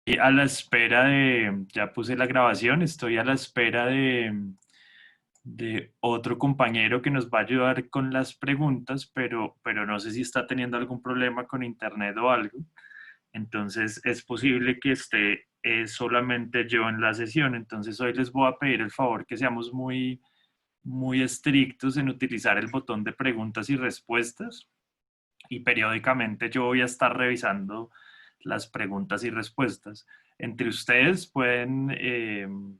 Y a la espera de, ya puse la grabación, estoy a la espera de otro compañero que nos va a ayudar con las preguntas, pero no sé si está teniendo algún problema con internet o algo. Entonces es posible que esté solamente yo en la sesión. Entonces hoy les voy a pedir el favor que seamos muy estrictos en utilizar el botón de preguntas y respuestas y periódicamente yo voy a estar revisando las preguntas y respuestas. Entre ustedes pueden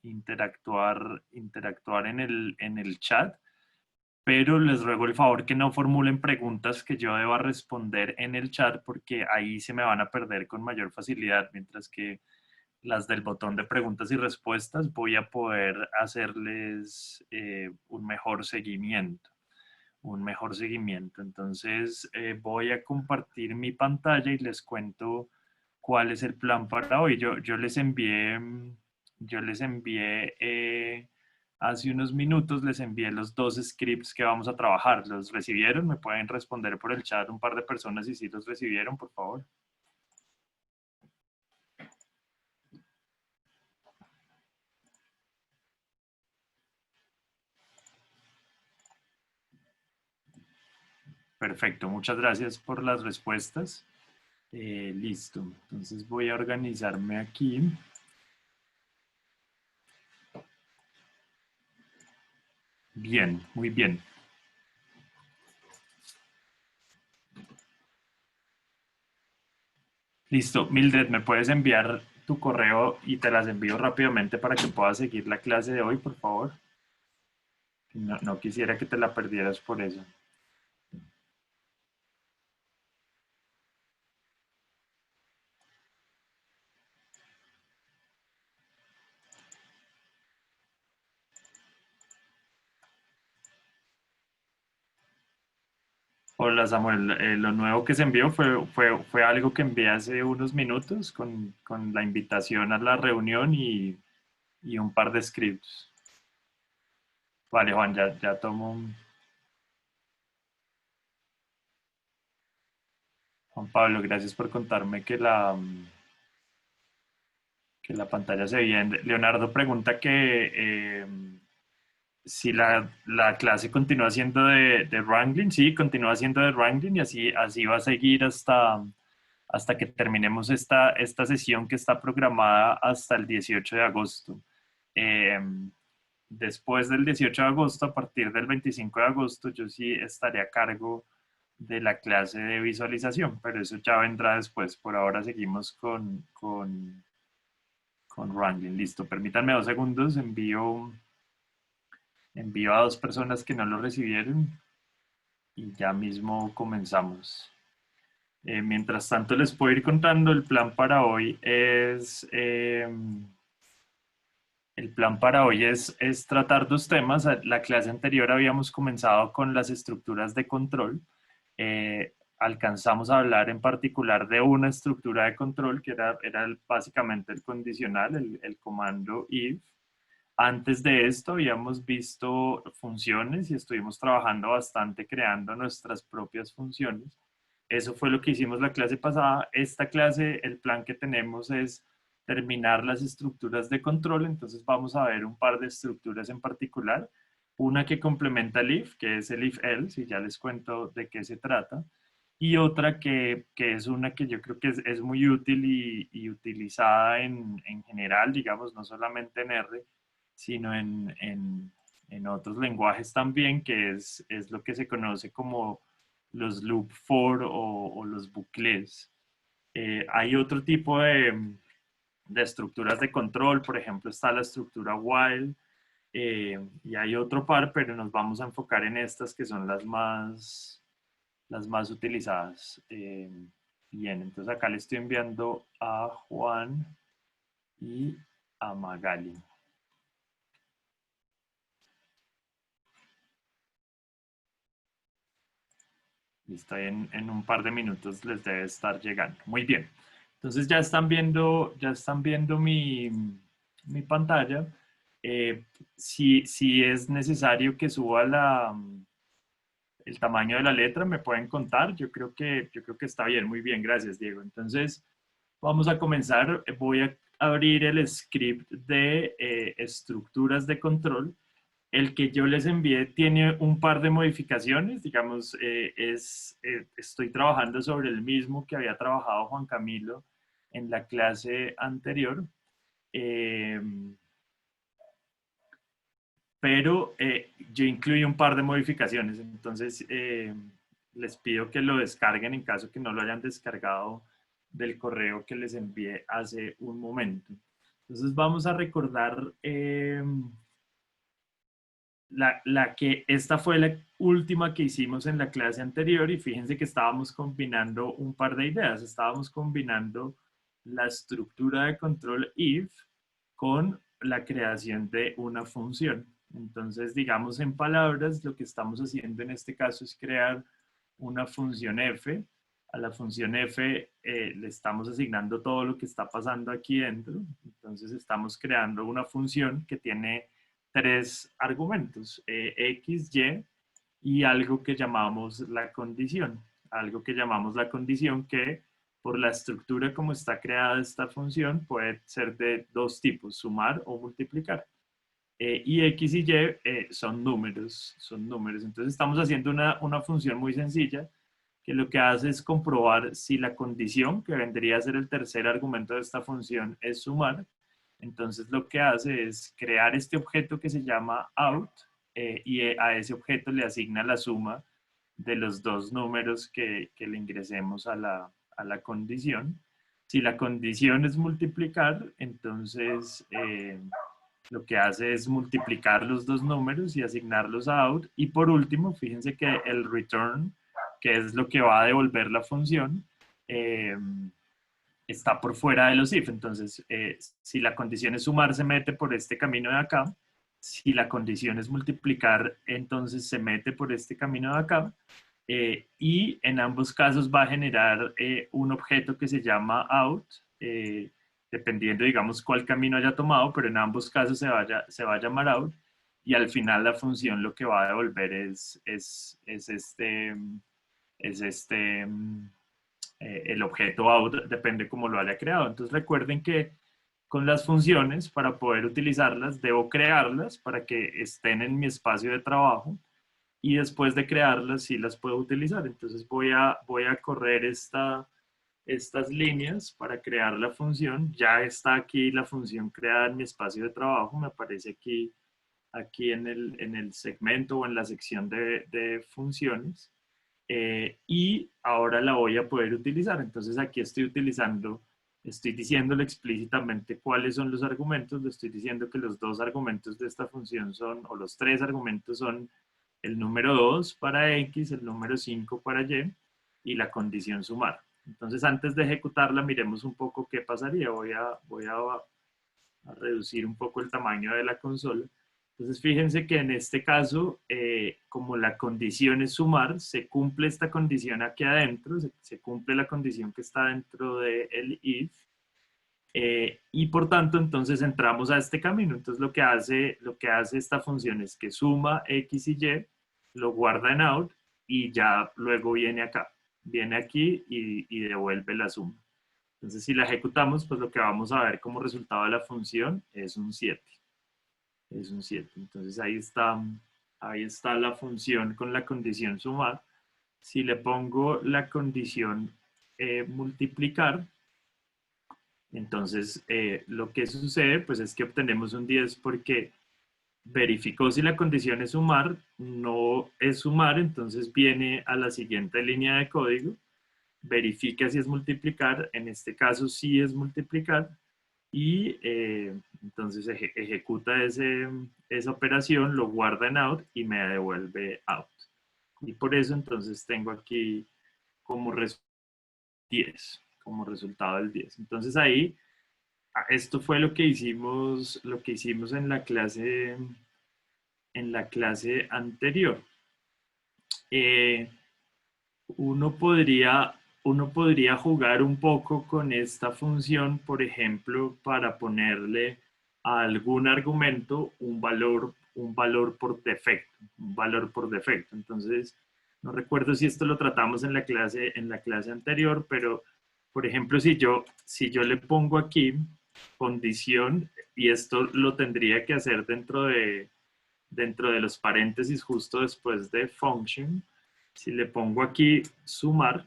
interactuar en el chat, pero les ruego el favor que no formulen preguntas que yo deba responder en el chat porque ahí se me van a perder con mayor facilidad, mientras que las del botón de preguntas y respuestas voy a poder hacerles un mejor seguimiento. Entonces, voy a compartir mi pantalla y les cuento cuál es el plan para hoy. Yo les envié hace unos minutos, les envié los dos scripts que vamos a trabajar. ¿Los recibieron? ¿Me pueden responder por el chat un par de personas y si los recibieron, por favor? Perfecto, muchas gracias por las respuestas. Listo, entonces voy a organizarme aquí. Bien, muy bien. Listo, Mildred, ¿me puedes enviar tu correo y te las envío rápidamente para que puedas seguir la clase de hoy, por favor? No, no quisiera que te la perdieras por eso. Hola Samuel, lo nuevo que se envió fue algo que envié hace unos minutos con la invitación a la reunión y un par de scripts. Vale, Juan, ya tomo. Juan Pablo, gracias por contarme que la pantalla se veía. Leonardo pregunta que si la clase continúa siendo de Wrangling, sí, continúa siendo de Wrangling y así va a seguir hasta que terminemos esta sesión que está programada hasta el 18 de agosto. Eh, Después del 18 de agosto, a partir del 25 de agosto, yo sí estaré a cargo de la clase de visualización, pero eso ya vendrá después. Por ahora seguimos con Wrangling. Listo, permítanme 2 segundos, envío a 2 personas que no lo recibieron y ya mismo comenzamos. Mientras tanto, les puedo ir contando, el plan para hoy es tratar 2 temas. La clase anterior habíamos comenzado con las estructuras de control. Alcanzamos a hablar en particular de una estructura de control que era básicamente el condicional, el comando if. Antes de esto habíamos visto funciones y estuvimos trabajando bastante creando nuestras propias funciones. Eso fue lo que hicimos la clase pasada. Esta clase, el plan que tenemos es terminar las estructuras de control, entonces vamos a ver un par de estructuras en particular. Una que complementa el if, que es el if else, y ya les cuento de qué se trata. Y otra que es una que yo creo que es muy útil y utilizada en general, digamos, no solamente en R, sino en otros lenguajes también, que es lo que se conoce como los loop for o los bucles. Hay otro tipo de estructuras de control, por ejemplo, está la estructura while, y hay otro par, pero nos vamos a enfocar en estas que son las más utilizadas. Bien, entonces acá le estoy enviando a Juan y a Magali. Listo, ahí en un par de minutos les debe estar llegando. Muy bien. Entonces ya están viendo mi pantalla. Si es necesario que suba el tamaño de la letra, me pueden contar. Yo creo que está bien, muy bien, gracias, Diego. Entonces, Vamos a comenzar. Voy a abrir el script de estructuras de control. El que yo les envié tiene un par de modificaciones. Digamos, estoy trabajando sobre el mismo que había trabajado Juan Camilo en la clase anterior. Eh, pero yo incluí un par de modificaciones. Entonces, les pido que lo descarguen en caso que no lo hayan descargado del correo que les envié hace un momento. Entonces vamos a recordar esta fue la última que hicimos en la clase anterior y fíjense que estábamos combinando un par de ideas. Estábamos combinando la estructura de control if con la creación de una función. Entonces, digamos en palabras, lo que estamos haciendo en este caso es crear una función f. A la función f le estamos asignando todo lo que está pasando aquí dentro. Entonces, estamos creando una función que tiene tres argumentos, x, y algo que llamamos la condición. Algo que llamamos la condición que por la estructura como está creada esta función puede ser de dos tipos, sumar o multiplicar. Y x y son números, Entonces estamos haciendo una función muy sencilla que lo que hace es comprobar si la condición, que vendría a ser el tercer argumento de esta función, es sumar. Entonces lo que hace es crear este objeto que se llama out y a ese objeto le asigna la suma de los dos números que le ingresemos a la condición. Si la condición es multiplicar, entonces lo que hace es multiplicar los dos números y asignarlos a out. Y por último, fíjense que el return, que es lo que va a devolver la función, está por fuera de los if. Entonces, si la condición es sumar, se mete por este camino de acá. Si la condición es multiplicar, entonces se mete por este camino de acá. Y en ambos casos va a generar un objeto que se llama out, dependiendo, digamos, cuál camino haya tomado, pero en ambos casos se va a llamar out. Y al final la función lo que va a devolver es el objeto out, depende cómo lo haya creado. Entonces recuerden que con las funciones, para poder utilizarlas, debo crearlas para que estén en mi espacio de trabajo y después de crearlas sí las puedo utilizar. Entonces voy a correr estas líneas para crear la función. Ya está aquí la función creada en mi espacio de trabajo, me aparece aquí en el segmento o en la sección de funciones. Y ahora la voy a poder utilizar. Entonces aquí estoy diciéndole explícitamente cuáles son los argumentos, le estoy diciendo que los dos argumentos de esta función son, o los tres argumentos son el número 2 para x, el número 5 para y la condición sumar. Entonces antes de ejecutarla miremos un poco qué pasaría. Voy a reducir un poco el tamaño de la consola. Entonces fíjense que en este caso, como la condición es sumar, se cumple esta condición aquí adentro, se cumple la condición que está dentro del if, y por tanto entonces entramos a este camino. Entonces lo que hace esta función es que suma x y y, lo guarda en out y ya luego viene acá, viene aquí y devuelve la suma. Entonces si la ejecutamos, pues lo que vamos a ver como resultado de la función es un 7. Es un 7. Entonces ahí está la función con la condición sumar. Si le pongo la condición multiplicar, entonces lo que sucede pues es que obtenemos un 10 porque verificó si la condición es sumar, no es sumar, entonces viene a la siguiente línea de código, verifica si es multiplicar, en este caso sí es multiplicar, y entonces ejecuta esa operación, lo guarda en out y me devuelve out. Y por eso entonces tengo aquí como resultado 10, como resultado del 10. Entonces ahí, esto fue lo que hicimos en la clase anterior. Eh, uno podría jugar un poco con esta función, por ejemplo, para ponerle a algún argumento un valor por defecto, Entonces, no recuerdo si esto lo tratamos en la clase anterior, pero Por ejemplo, si yo le pongo aquí condición, y esto lo tendría que hacer dentro de los paréntesis justo después de function, si le pongo aquí sumar,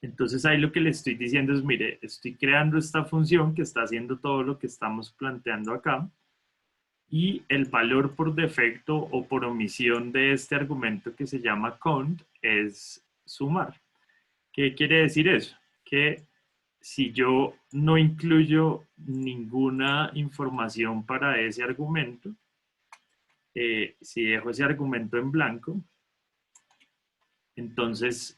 entonces ahí lo que le estoy diciendo es, mire, estoy creando esta función que está haciendo todo lo que estamos planteando acá, y el valor por defecto o por omisión de este argumento que se llama count es sumar. ¿Qué quiere decir eso? Que si yo no incluyo ninguna información para ese argumento, si dejo ese argumento en blanco, entonces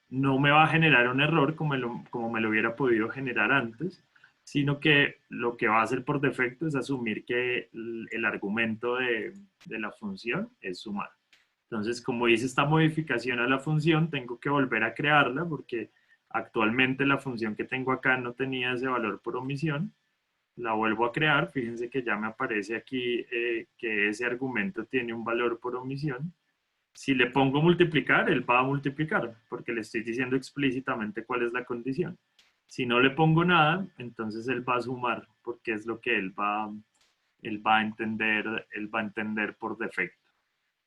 no me va a generar un error como me lo hubiera podido generar antes, sino que lo que va a hacer por defecto es asumir que el argumento de la función es sumar. Entonces, como hice esta modificación a la función, tengo que volver a crearla porque actualmente la función que tengo acá no tenía ese valor por omisión. La vuelvo a crear, fíjense que ya me aparece aquí que ese argumento tiene un valor por omisión. Si le pongo multiplicar, él va a multiplicar, porque le estoy diciendo explícitamente cuál es la condición. Si no le pongo nada, entonces él va a sumar, porque es lo que él va a entender por defecto.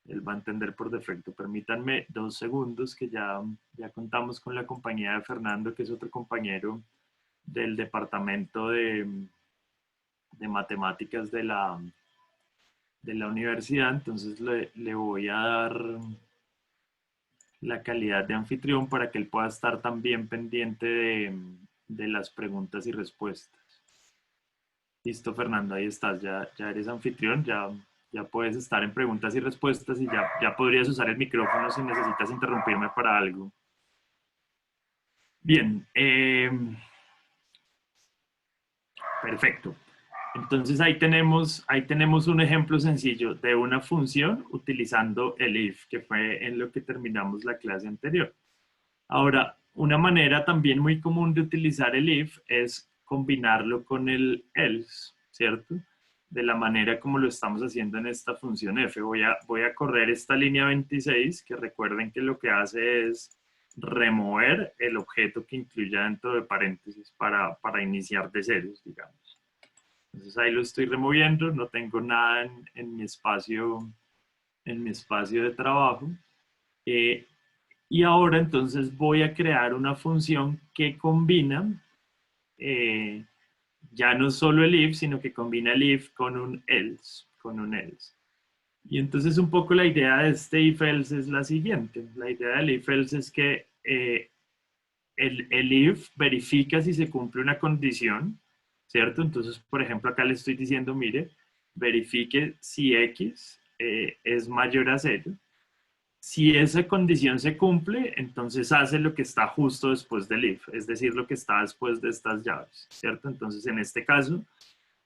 Él va a entender por defecto. Permítanme 2 segundos que ya contamos con la compañía de Fernando, que es otro compañero del departamento de matemáticas de la universidad. Entonces le voy a dar la calidad de anfitrión para que él pueda estar también pendiente de las preguntas y respuestas. Listo, Fernando, ahí estás, ya eres anfitrión, ya puedes estar en preguntas y respuestas y ya podrías usar el micrófono si necesitas interrumpirme para algo. Bien, perfecto. Entonces ahí tenemos un ejemplo sencillo de una función utilizando el if, que fue en lo que terminamos la clase anterior. Ahora, una manera también muy común de utilizar el if es combinarlo con el else, ¿cierto? De la manera como lo estamos haciendo en esta función f. Voy a correr esta línea 26, que recuerden que lo que hace es remover el objeto que incluya dentro de paréntesis para iniciar de ceros, digamos. Entonces ahí lo estoy removiendo, no tengo nada en mi espacio de trabajo. Y ahora entonces voy a crear una función que combina ya no solo el if, sino que combina el if con un else, Y entonces un poco la idea de este if-else es la siguiente. La idea del if-else es que el if verifica si se cumple una condición, ¿cierto? Entonces, por ejemplo, acá le estoy diciendo, mire, verifique si x es mayor a 0. Si esa condición se cumple, entonces hace lo que está justo después del if, es decir, lo que está después de estas llaves, ¿cierto? Entonces, en este caso,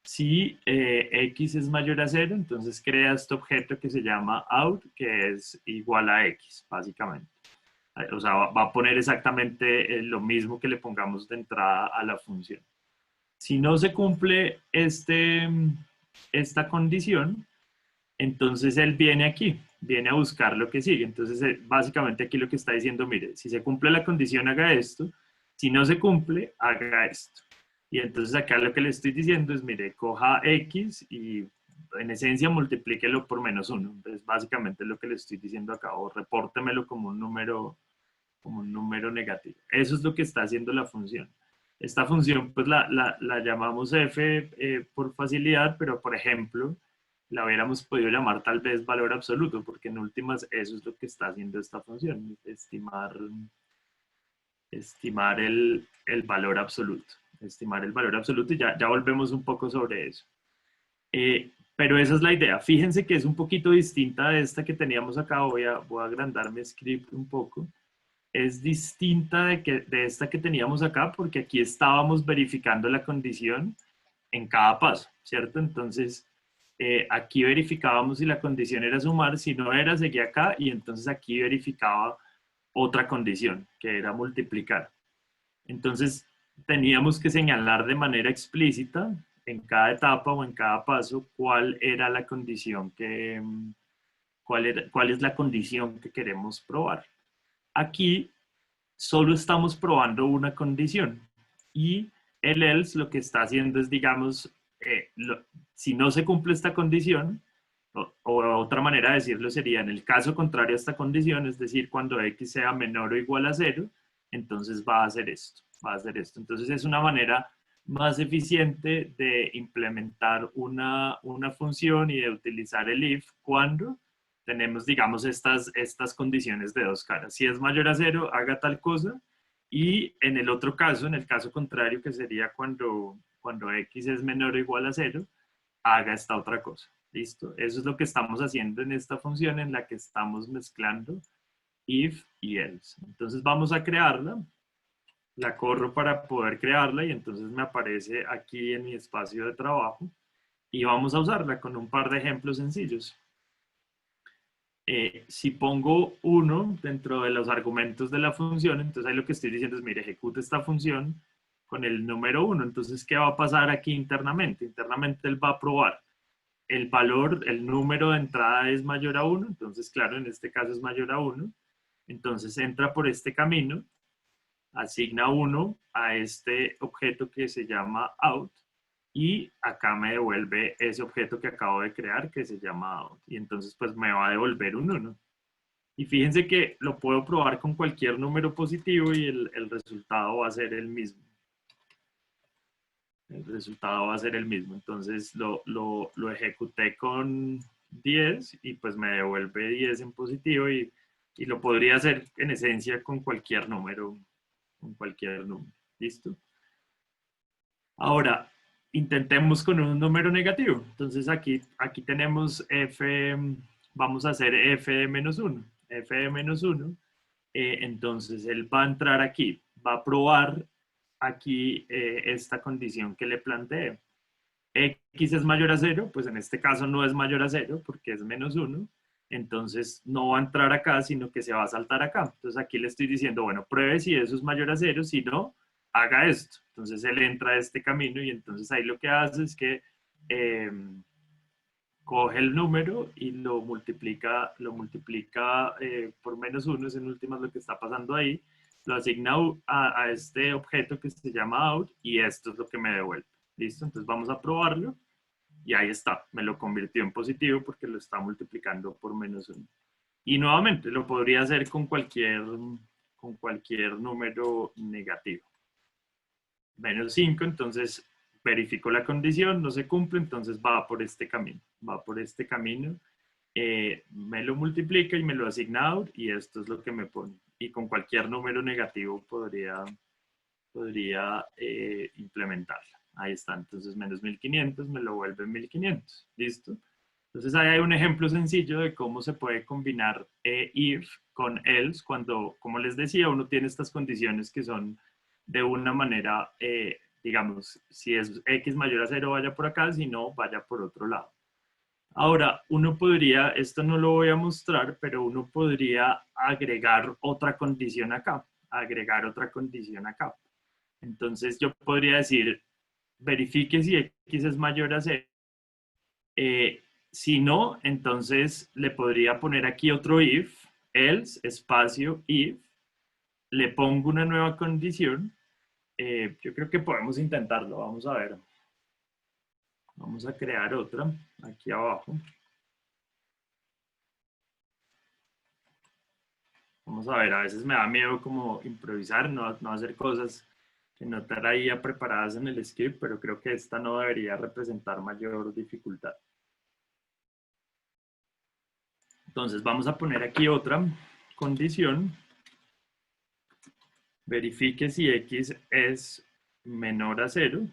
si x es mayor a 0, entonces crea este objeto que se llama out, que es igual a x, básicamente. O sea, va a poner exactamente lo mismo que le pongamos de entrada a la función. Si no se cumple esta condición, entonces él viene a buscar lo que sigue. Entonces, básicamente aquí lo que está diciendo, mire, si se cumple la condición, haga esto. Si no se cumple, haga esto. Y entonces acá lo que le estoy diciendo es, mire, coja x y en esencia multiplíquelo por -1. Entonces, básicamente lo que le estoy diciendo acá, o repórtemelo como un número negativo. Eso es lo que está haciendo la función. Esta función, pues la llamamos f por facilidad, pero por ejemplo, la hubiéramos podido llamar tal vez valor absoluto, porque en últimas eso es lo que está haciendo esta función, estimar el valor absoluto. Estimar el valor absoluto y ya volvemos un poco sobre eso. Pero esa es la idea. Fíjense que es un poquito distinta de esta que teníamos acá. Voy a agrandar mi script un poco. Es distinta de esta que teníamos acá porque aquí estábamos verificando la condición en cada paso, ¿cierto? Entonces, aquí verificábamos si la condición era sumar, si no era, seguía acá, y entonces aquí verificaba otra condición, que era multiplicar. Entonces, teníamos que señalar de manera explícita en cada etapa o en cada paso cuál era la condición cuál es la condición que queremos probar. Aquí solo estamos probando una condición. Y el else lo que está haciendo es, digamos, si no se cumple esta condición, o otra manera de decirlo sería, en el caso contrario a esta condición, es decir, cuando x sea menor o igual a 0, entonces va a hacer esto, va a hacer esto. Entonces es una manera más eficiente de implementar una función y de utilizar el if cuando tenemos, digamos, estas condiciones de dos caras. Si es mayor a 0, haga tal cosa, y en el otro caso, en el caso contrario, que sería cuando x es menor o igual a 0, haga esta otra cosa. ¿Listo? Eso es lo que estamos haciendo en esta función en la que estamos mezclando if y else. Entonces vamos a crearla, la corro para poder crearla y entonces me aparece aquí en mi espacio de trabajo y vamos a usarla con un par de ejemplos sencillos. Si pongo 1 dentro de los argumentos de la función, entonces ahí lo que estoy diciendo es, mire, ejecute esta función con el número 1. Entonces, ¿qué va a pasar aquí internamente? Internamente él va a probar el valor, el número de entrada es mayor a 1, entonces claro, en este caso es mayor a 1, entonces entra por este camino, asigna 1 a este objeto que se llama out, y acá me devuelve ese objeto que acabo de crear que se llama out, y entonces pues me va a devolver un 1. Y fíjense que lo puedo probar con cualquier número positivo y el resultado va a ser el mismo. El resultado va a ser el mismo. Entonces lo ejecuté con 10 y pues me devuelve 10 en positivo y lo podría hacer en esencia con cualquier número. Con cualquier número. ¿Listo? Ahora, intentemos con un número negativo. Entonces aquí tenemos f, vamos a hacer f de menos 1. F de menos 1. Entonces él va a entrar aquí, va a probar aquí esta condición que le planteé. X es mayor a 0, pues en este caso no es mayor a 0 porque es menos 1, entonces no va a entrar acá, sino que se va a saltar acá. Entonces aquí le estoy diciendo, bueno, pruebe si eso es mayor a 0, si no, haga esto. Entonces él entra a este camino y entonces ahí lo que hace es que coge el número y lo multiplica por menos 1, es en últimas lo que está pasando ahí, lo asigna a este objeto que se llama out y esto es lo que me devuelve. ¿Listo? Entonces vamos a probarlo y ahí está, me lo convirtió en positivo porque lo está multiplicando por menos 1. Y nuevamente lo podría hacer con cualquier número negativo. Menos 5, entonces verifico la condición, no se cumple, entonces va por este camino, me lo multiplica y me lo asigna out y esto es lo que me pone. Y con cualquier número negativo podría implementarla. Ahí está, entonces menos 1500 me lo vuelve 1500, ¿listo? Entonces ahí hay un ejemplo sencillo de cómo se puede combinar if con else cuando, como les decía, uno tiene estas condiciones que son de una manera, digamos, si es x mayor a 0 vaya por acá, si no, vaya por otro lado. Ahora, uno podría, esto no lo voy a mostrar, pero uno podría agregar otra condición acá, Entonces yo podría decir, verifique si x es mayor a 0. Si no, entonces le podría poner aquí otro if, else, espacio, if, le pongo una nueva condición. Yo creo que podemos intentarlo, vamos a ver. Vamos a crear otra aquí abajo. Vamos a ver, a veces me da miedo como improvisar, no hacer cosas que no traía preparadas en el script, pero creo que esta no debería representar mayor dificultad. Entonces vamos a poner aquí otra condición. Verifique si x es menor a 0.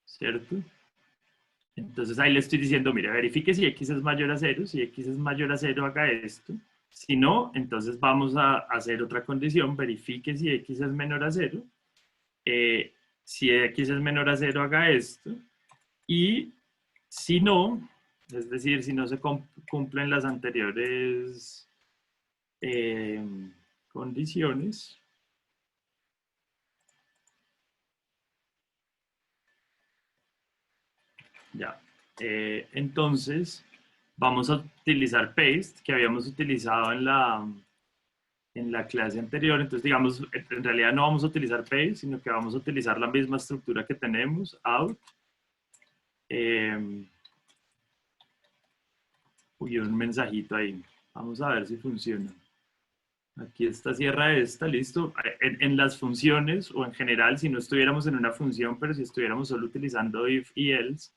¿Cierto? Entonces ahí le estoy diciendo, mire, verifique si x es mayor a 0. Si x es mayor a 0, haga esto. Si no, entonces vamos a hacer otra condición. Verifique si x es menor a 0. Si x es menor a 0, haga esto. Y si no, es decir, si no se cumplen las anteriores condiciones, Ya. Entonces, vamos a utilizar paste, que habíamos utilizado en la clase anterior. Entonces, digamos, en realidad no vamos a utilizar paste, sino que vamos a utilizar la misma estructura que tenemos, out. Uy, un mensajito ahí. Vamos a ver si funciona. Aquí está, cierra esta, listo. En las funciones, o en general, si no estuviéramos en una función, pero si estuviéramos solo utilizando if y else,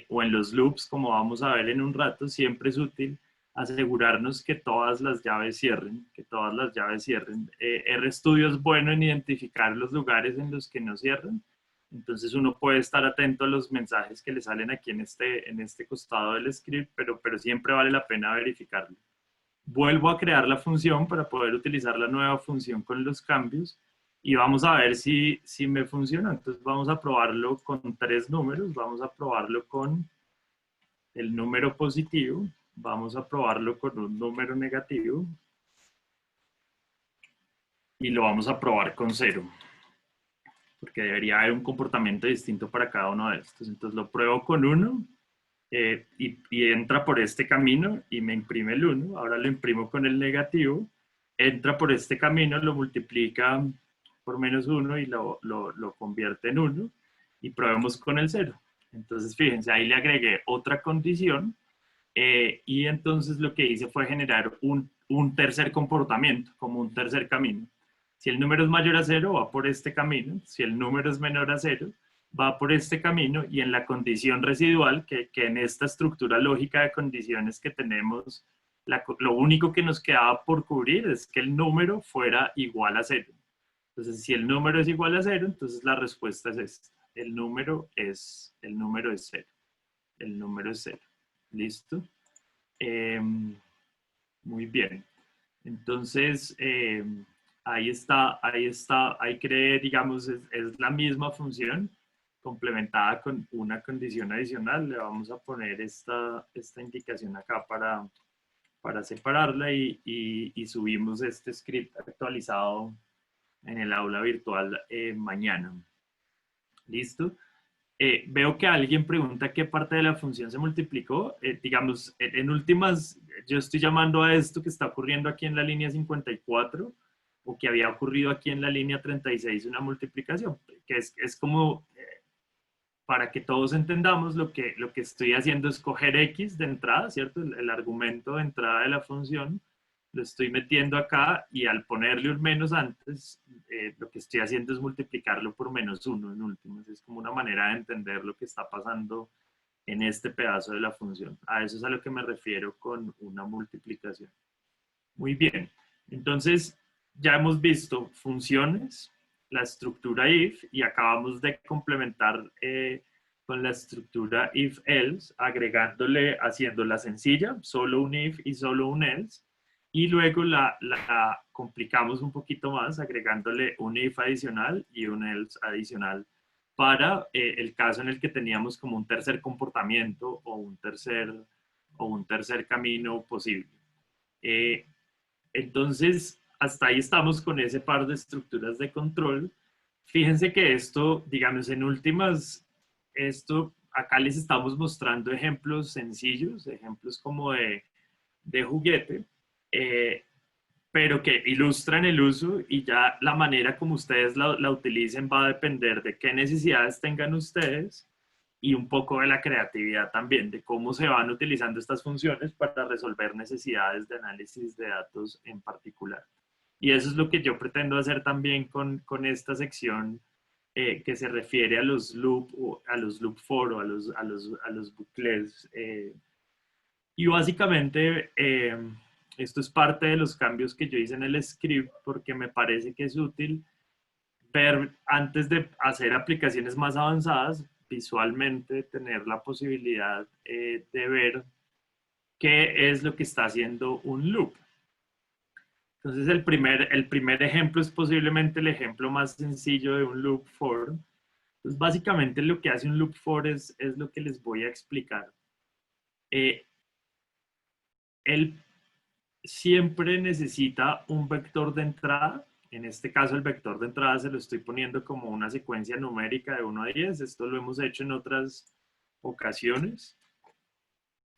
o en los loops, como vamos a ver en un rato, siempre es útil asegurarnos que todas las llaves cierren, que todas las llaves cierren. RStudio es bueno en identificar los lugares en los que no cierran, entonces uno puede estar atento a los mensajes que le salen aquí en este costado del script, pero siempre vale la pena verificarlo. Vuelvo a crear la función para poder utilizar la nueva función con los cambios y vamos a ver si me funciona. Entonces vamos a probarlo con 3 números. Vamos a probarlo con el número positivo. Vamos a probarlo con un número negativo. Y lo vamos a probar con 0. Porque debería haber un comportamiento distinto para cada uno de estos. Entonces lo pruebo con 1. Y entra por este camino y me imprime el 1. Ahora lo imprimo con el negativo. Entra por este camino, lo multiplica por -1 y lo convierte en 1. Y probemos con el 0. Entonces, fíjense, ahí le agregué otra condición. Y entonces lo que hice fue generar un tercer comportamiento, como un tercer camino. Si el número es mayor a 0, va por este camino. Si el número es menor a 0, va por este camino, y en la condición residual, que en esta estructura lógica de condiciones que tenemos, lo único que nos quedaba por cubrir es que el número fuera igual a 0. Entonces, si el número es igual a 0, entonces la respuesta es esta. El número es 0. El número es 0. ¿Listo? Muy bien. Entonces, ahí creé, digamos, es la misma función complementada con una condición adicional. Le vamos a poner esta indicación acá para separarla y subimos este script actualizado en el aula virtual mañana. ¿Listo? Veo que alguien pregunta qué parte de la función se multiplicó. Digamos, en últimas, yo estoy llamando a esto que está ocurriendo aquí en la línea 54 o que había ocurrido aquí en la línea 36 una multiplicación, que es como, para que todos entendamos, lo que estoy haciendo es coger x de entrada, ¿cierto? El argumento de entrada de la función, lo estoy metiendo acá y al ponerle un menos antes, lo que estoy haciendo es multiplicarlo por -1 en últimas. Es como una manera de entender lo que está pasando en este pedazo de la función. A eso es a lo que me refiero con una multiplicación. Muy bien. Entonces, ya hemos visto funciones, la estructura if, y acabamos de complementar con la estructura if-else, agregándole, haciéndola sencilla, solo un if y solo un else, y luego la complicamos un poquito más, agregándole un if adicional y un else adicional para el caso en el que teníamos como un tercer comportamiento o un tercer camino posible. Entonces, hasta ahí estamos con ese par de estructuras de control. Fíjense que esto, digamos, en últimas, acá les estamos mostrando ejemplos sencillos, ejemplos como de juguete, pero que ilustran el uso, y ya la manera como ustedes la utilicen va a depender de qué necesidades tengan ustedes y un poco de la creatividad también, de cómo se van utilizando estas funciones para resolver necesidades de análisis de datos en particular. Y eso es lo que yo pretendo hacer también con esta sección que se refiere a los loop for o a los bucles. Y básicamente esto es parte de los cambios que yo hice en el script, porque me parece que es útil ver, antes de hacer aplicaciones más avanzadas, visualmente tener la posibilidad de ver qué es lo que está haciendo un loop. Entonces el primer ejemplo es posiblemente el ejemplo más sencillo de un loop for. Entonces básicamente lo que hace un loop for es lo que les voy a explicar. Él siempre necesita un vector de entrada. En este caso el vector de entrada se lo estoy poniendo como una secuencia numérica de 1 a 10. Esto lo hemos hecho en ocasiones,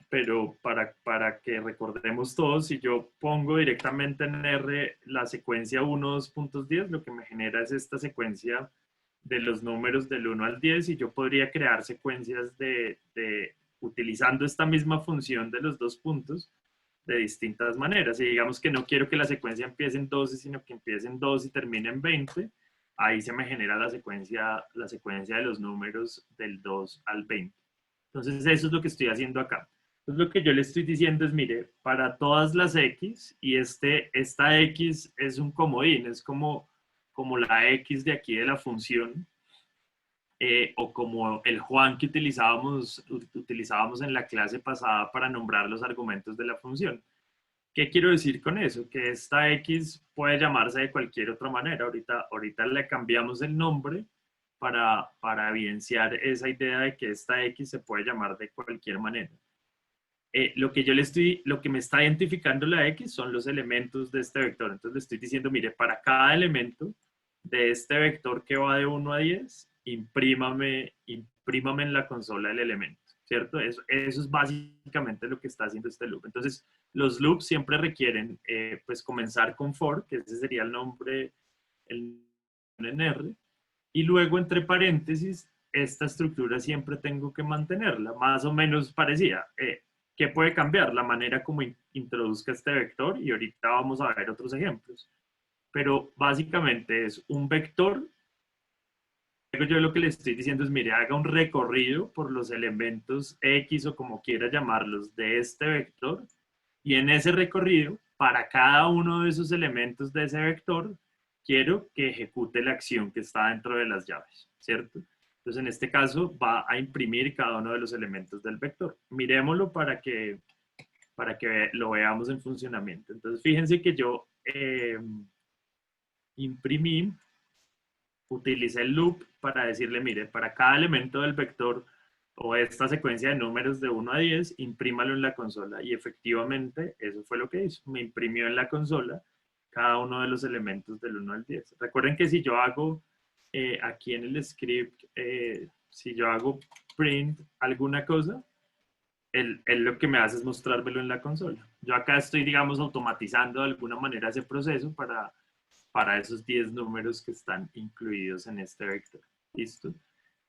pero para que recordemos todos, si yo pongo directamente en R la secuencia 1, 2.10, lo que me genera es esta secuencia de los números del 1 al 10, y yo podría crear secuencias utilizando esta misma función de los 2 puntos de distintas maneras. Y digamos que no quiero que la secuencia empiece en 12, sino que empiece en 2 y termine en 20, ahí se me genera la secuencia de los números del 2 al 20. Entonces eso es lo que estoy haciendo acá. Entonces lo que yo le estoy diciendo es, mire, para todas las X, y esta X es un comodín, es como la X de aquí de la función, o como el Juan que utilizábamos en la clase pasada para nombrar los argumentos de la función. ¿Qué quiero decir con eso? Que esta X puede llamarse de cualquier otra manera. Ahorita le cambiamos el nombre para evidenciar esa idea de que esta X se puede llamar de cualquier manera. Lo que me está identificando la X son los elementos de este vector. Entonces le estoy diciendo, mire, para cada elemento de este vector que va de 1 a 10, imprímame en la consola el elemento, ¿cierto? Eso es básicamente lo que está haciendo este loop. Entonces, los loops siempre requieren, pues, comenzar con for, que ese sería el nombre en R, y luego, entre paréntesis, esta estructura siempre tengo que mantenerla, más o menos parecida. ¿Qué puede cambiar? La manera como introduzca este vector, y ahorita vamos a ver otros ejemplos. Pero básicamente es un vector. Yo lo que le estoy diciendo es, mire, haga un recorrido por los elementos X o como quiera llamarlos de este vector, y en ese recorrido, para cada uno de esos elementos de ese vector, quiero que ejecute la acción que está dentro de las llaves, ¿cierto? Entonces, en este caso, va a imprimir cada uno de los elementos del vector. Miremoslo para que lo veamos en funcionamiento. Entonces, fíjense que yo imprimí, utilicé el loop para decirle, mire, para cada elemento del vector o esta secuencia de números de 1 a 10, imprímalo en la consola. Y efectivamente, eso fue lo que hizo. Me imprimió en la consola cada uno de los elementos del 1 al 10. Recuerden que si yo hago aquí en el script, si yo hago print alguna cosa, él lo que me hace es mostrármelo en la consola. Yo acá estoy, digamos, automatizando de alguna manera ese proceso para esos 10 números que están incluidos en este vector. ¿Listo?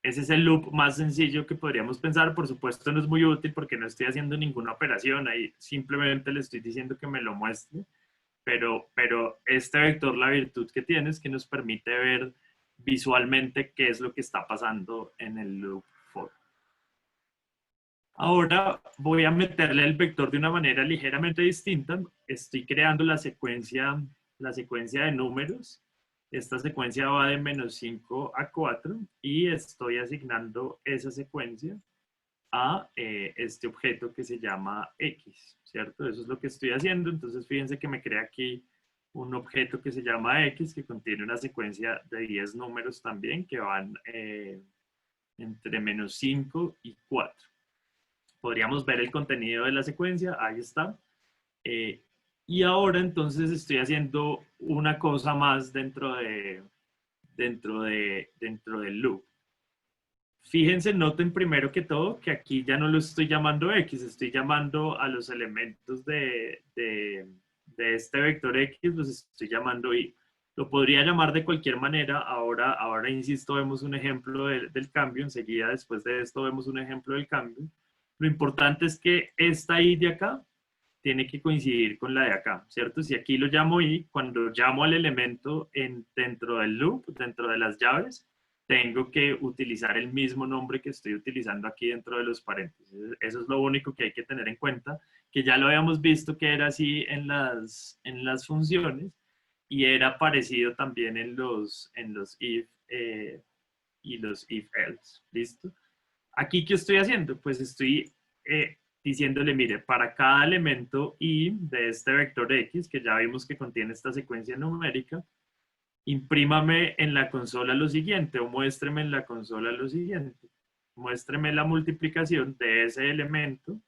Ese es el loop más sencillo que podríamos pensar. Por supuesto no es muy útil porque no estoy haciendo ninguna operación, ahí simplemente le estoy diciendo que me lo muestre, pero este vector, la virtud que tiene es que nos permite ver visualmente qué es lo que está pasando en el loop for. Ahora voy a meterle el vector de una manera ligeramente distinta. Estoy creando la secuencia de números. Esta secuencia va de -5 a 4 y estoy asignando esa secuencia a este objeto que se llama X, ¿cierto? Eso es lo que estoy haciendo. Entonces fíjense que me crea aquí un objeto que se llama X, que contiene una secuencia de 10 números también que van entre -5 y 4. Podríamos ver el contenido de la secuencia, ahí está. Y ahora entonces estoy haciendo una cosa más dentro del loop. Fíjense, noten primero que todo que aquí ya no lo estoy llamando X, estoy llamando a los elementos de este vector X, los estoy llamando Y. Lo podría llamar de cualquier manera. Ahora insisto, vemos un ejemplo del cambio. Enseguida, después de esto, vemos un ejemplo del cambio. Lo importante es que esta Y de acá tiene que coincidir con la de acá, ¿cierto? Si aquí lo llamo Y, cuando llamo al elemento dentro del loop, dentro de las llaves, tengo que utilizar el mismo nombre que estoy utilizando aquí dentro de los paréntesis. Eso es lo único que hay que tener en cuenta, que ya lo habíamos visto que era así en las funciones, y era parecido también en los if y los if else. ¿Listo? Aquí, ¿qué estoy haciendo? Pues estoy diciéndole, mire, para cada elemento Y de este vector X, que ya vimos que contiene esta secuencia numérica, imprímame en la consola lo siguiente, o muéstreme en la consola lo siguiente. Muéstreme la multiplicación de ese elemento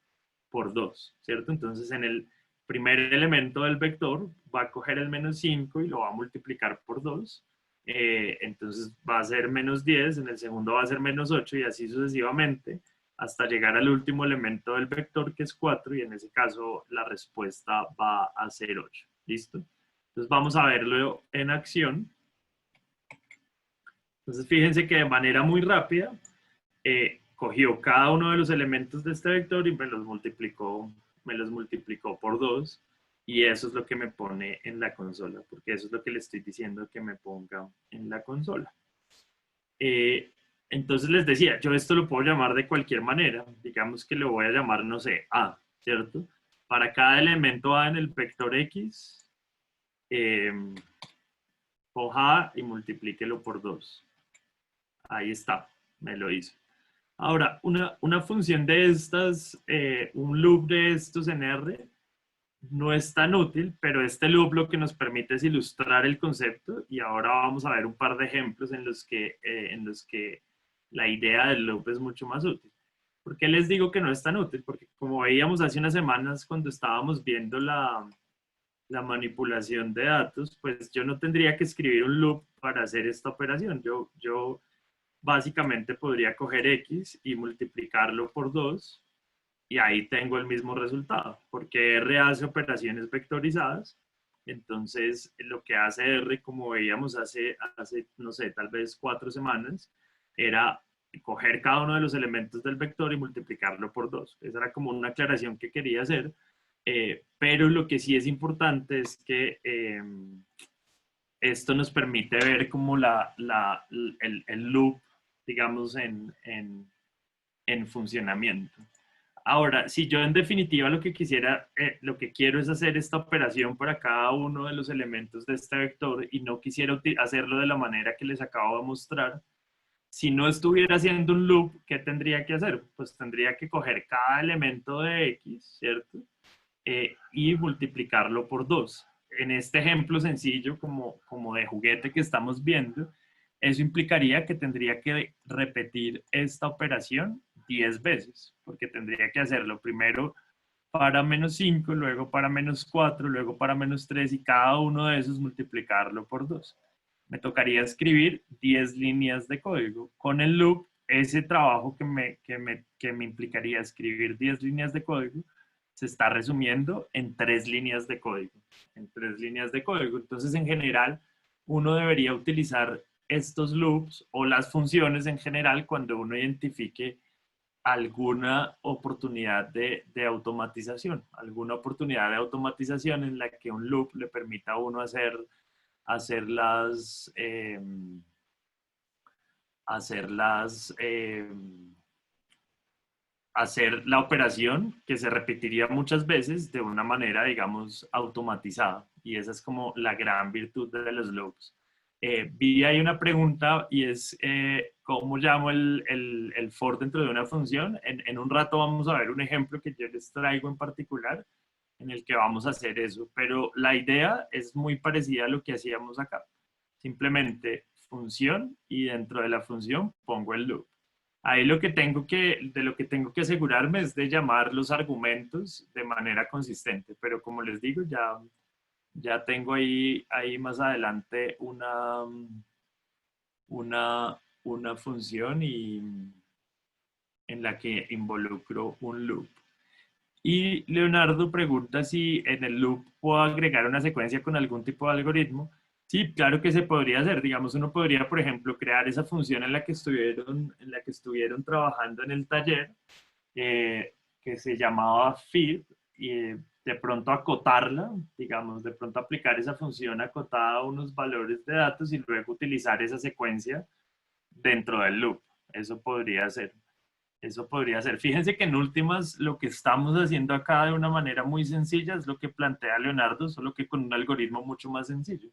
por 2, ¿cierto? Entonces, en el primer elemento del vector va a coger el -5 y lo va a multiplicar por 2. Entonces va a ser -10, en el segundo va a ser -8 y así sucesivamente. hasta llegar al último elemento del vector, que es 4, y en ese caso la respuesta va a ser 8. ¿Listo? Entonces vamos a verlo en acción. Entonces fíjense que de manera muy rápida cogió cada uno de los elementos de este vector y me los multiplicó por 2, y eso es lo que me pone en la consola, porque eso es lo que le estoy diciendo que me ponga en la consola. Entonces les decía, yo esto lo puedo llamar de cualquier manera. Digamos que lo voy a llamar, no sé, A, ¿cierto? Para cada elemento A en el vector X, coja A y multiplíquelo por 2. Ahí está, me lo hizo. Ahora, una función de estas, un loop de estos en R, no es tan útil, pero este loop lo que nos permite es ilustrar el concepto, y ahora vamos a ver un par de ejemplos en los que la idea del loop es mucho más útil. ¿Por qué les digo que no es tan útil? Porque como veíamos hace unas semanas cuando estábamos viendo la manipulación de datos, pues yo no tendría que escribir un loop para hacer esta operación. Yo básicamente podría coger X y multiplicarlo por 2, y ahí tengo el mismo resultado, porque R hace operaciones vectorizadas. Entonces lo que hace R, como veíamos hace no sé, tal vez 4 semanas, era coger cada uno de los elementos del vector y multiplicarlo por 2. Esa era como una aclaración que quería hacer, pero lo que sí es importante es que esto nos permite ver como el loop, digamos, en funcionamiento. Ahora, si yo en definitiva lo que lo que quiero es hacer esta operación para cada uno de los elementos de este vector y no quisiera hacerlo de la manera que les acabo de mostrar, si no estuviera haciendo un loop, ¿qué tendría que hacer? Pues tendría que coger cada elemento de X, ¿cierto? Y multiplicarlo por 2. En este ejemplo sencillo, como de juguete que estamos viendo, eso implicaría que tendría que repetir esta operación 10 veces, porque tendría que hacerlo primero para -5, luego para -4, luego para -3, y cada uno de esos multiplicarlo por 2. Me tocaría escribir 10 líneas de código. Con el loop, ese trabajo que me implicaría escribir 10 líneas de código se está resumiendo en 3 líneas de código. En 3 líneas de código. Entonces, en general, uno debería utilizar estos loops o las funciones en general cuando uno identifique alguna oportunidad de automatización, alguna oportunidad de automatización en la que un loop le permita a uno hacer hacer la operación que se repetiría muchas veces de una manera, digamos, automatizada. Y esa es como la gran virtud de los loops. Vi ahí una pregunta, y es ¿cómo llamo el for dentro de una función? En un rato vamos a ver un ejemplo que yo les traigo en particular en el que vamos a hacer eso, pero la idea es muy parecida a lo que hacíamos acá. Simplemente función, y dentro de la función pongo el loop. Ahí de lo que tengo que asegurarme es de llamar los argumentos de manera consistente, pero como les digo, ya tengo ahí más adelante una función en la que involucro un loop. Y Leonardo pregunta si en el loop puedo agregar una secuencia con algún tipo de algoritmo. Sí, claro que se podría hacer. Digamos, uno podría, por ejemplo, crear esa función en la que estuvieron trabajando en el taller, que se llamaba feed, y de pronto acotarla, digamos, de pronto aplicar esa función acotada a unos valores de datos y luego utilizar esa secuencia dentro del loop. Eso podría ser. Eso podría ser. Fíjense que en últimas lo que estamos haciendo acá de una manera muy sencilla es lo que plantea Leonardo, solo que con un algoritmo mucho más sencillo.